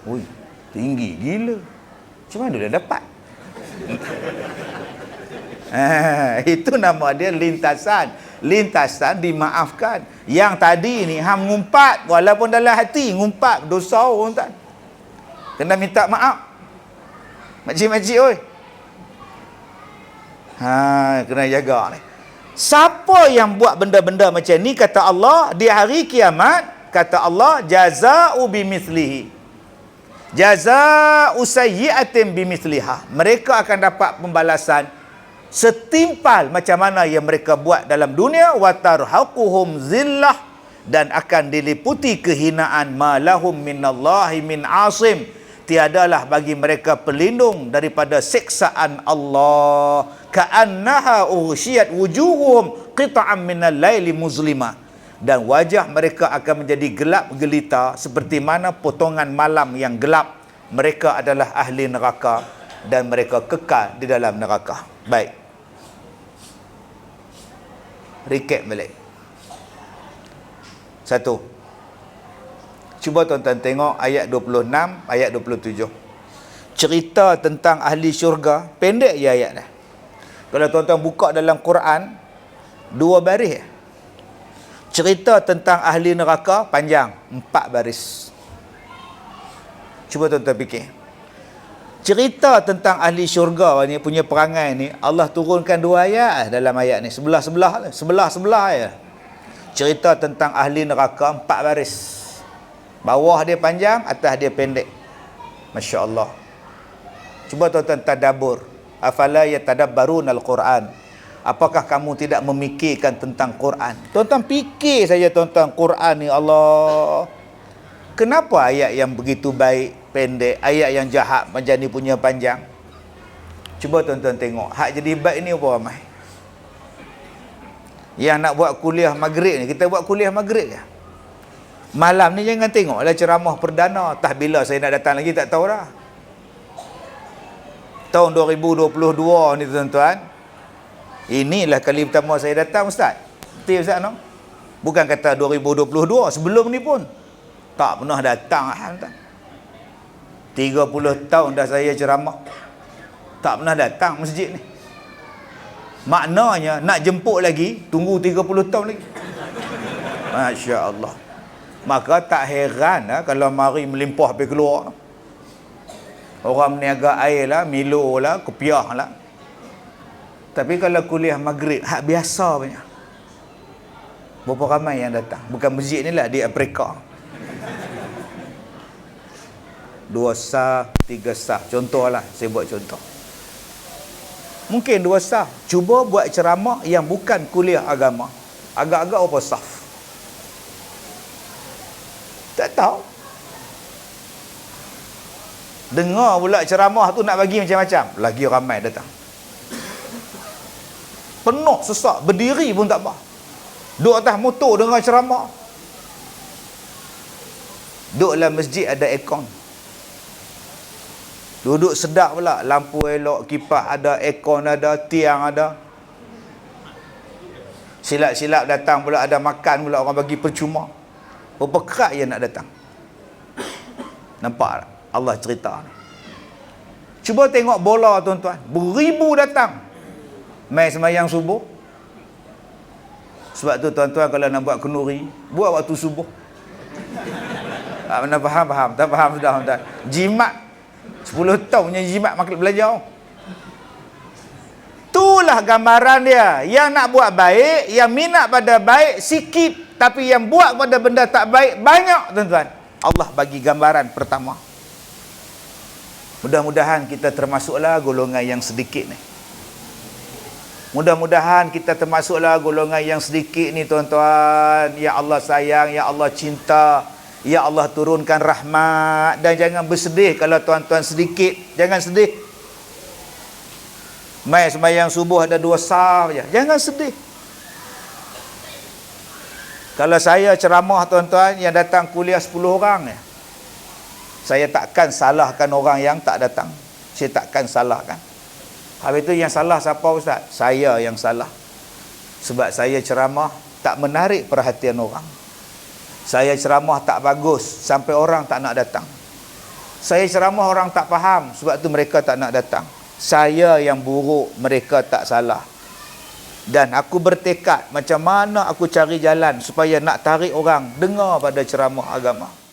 Speaker 1: Ui, tinggi gila. Macam mana dia dapat? Itu nama dia lintasan. Lintasan dimaafkan. Yang tadi ni hang ngumpat, walaupun dalam hati ngumpat dosa orang tak. Kena minta maaf. Makcik-makcik oi. Kena jaga ni. Siapa yang buat benda-benda macam ni, kata Allah, di hari kiamat, kata Allah, jazaa'u bimithlihi. Jazaa'u sayyi'atin bimithliha. Mereka akan dapat pembalasan setimpal macam mana yang mereka buat dalam dunia. Wa tarhaquhum zillah. Dan akan diliputi kehinaan. Ma lahum minallahi min asim. Tiadalah bagi mereka pelindung daripada siksaan Allah. Ka'annaha ughsyiyat wujuhum qita'an minal laili muzlima. Dan wajah mereka akan menjadi gelap gelita seperti mana potongan malam yang gelap. Mereka adalah ahli neraka dan mereka kekal di dalam neraka. Baik. Recap balik. 1. Cuba tuan-tuan tengok ayat 26, ayat 27. Cerita tentang ahli syurga, pendek je ayat dah. Kalau tuan-tuan buka dalam Quran, 2 baris. Cerita tentang ahli neraka, panjang, 4 baris. Cuba tuan-tuan fikir. Cerita tentang ahli syurga ni punya perangai ni, Allah turunkan 2 ayat dalam ayat ni. Sebelah-sebelah ya. Cerita tentang ahli neraka, 4 baris. Bawah dia panjang, atas dia pendek. Masya Allah. Cuba tuan-tuan tadabbur. Afala yatadabbarun al-Quran. Apakah kamu tidak memikirkan tentang Quran? Tuan-tuan fikir saja tuan-tuan, Quran ni Allah. Kenapa ayat yang begitu baik pendek, ayat yang jahat macam ni punya panjang? Cuba tuan-tuan tengok. Hak jadi baik ni apa ramai? Yang nak buat kuliah maghrib ni, kita buat kuliah maghrib je. Malam ni jangan tengoklah ceramah perdana. Tah bila saya nak datang lagi tak tahu dah. Tahun 2022 ni tuan-tuan. Inilah kali pertama saya datang Ustaz. Betul Ustaz no? Bukan kata 2022, sebelum ni pun tak pernah datang. 30 tahun dah saya ceramah. Tak pernah datang masjid ni. Maknanya nak jemput lagi, tunggu 30 tahun lagi. Masya Allah. Maka tak heran kalau mari melimpah pergi keluar. Orang meniaga air lah, Milo lah, kopiah lah. Tapi kalau kuliah maghrib, hak biasa punya. Berapa ramai yang datang? Bukan masjid ni lah, di Afrika. 2 sah, 3 sah. Contohlah, saya buat contoh. Mungkin 2 sah. Cuba buat ceramah yang bukan kuliah agama. Agak-agak apa sah? Tak tahu. Dengar pula ceramah tu nak bagi macam-macam. Lagi ramai datang. penuh sesak, berdiri pun tak apa. Duduk atas motor dengar ceramah. Duduk dalam masjid ada aircon. Duduk sedap pula, lampu elok, kipas ada, aircon ada, tiang ada. Silap-silap datang pula, ada makan pula, orang bagi percuma. Berapa kerat dia nak datang. Nampak tak? Allah cerita. Cuba tengok bola tuan-tuan, beribu datang mai sembahyang subuh. Sebab tu tuan-tuan kalau nak buat kenduri, buat waktu subuh. Mana faham? Tak faham sudah tuan. Jimat 10 tahun punya jimat maklum belajar. Itulah gambaran dia. Yang nak buat baik, yang minat pada baik sikit, tapi yang buat pada benda tak baik banyak tuan-tuan. Allah bagi gambaran pertama. Mudah-mudahan kita termasuklah golongan yang sedikit ni. Mudah-mudahan kita termasuklah golongan yang sedikit ni tuan-tuan. Ya Allah sayang, ya Allah cinta, ya Allah turunkan rahmat. Dan jangan bersedih kalau tuan-tuan sedikit. Jangan sedih. Mai sembahyang subuh ada 2 saf je. Jangan sedih. Kalau saya ceramah tuan-tuan, yang datang kuliah 10 orang ya, saya takkan salahkan orang yang tak datang. Saya takkan salahkan. Habis itu yang salah siapa ustaz? Saya yang salah. Sebab saya ceramah tak menarik perhatian orang. Saya ceramah tak bagus sampai orang tak nak datang. Saya ceramah orang tak faham, sebab tu mereka tak nak datang. Saya yang buruk, mereka tak salah. Dan aku bertekad macam mana aku cari jalan supaya nak tarik orang dengar pada ceramah agama.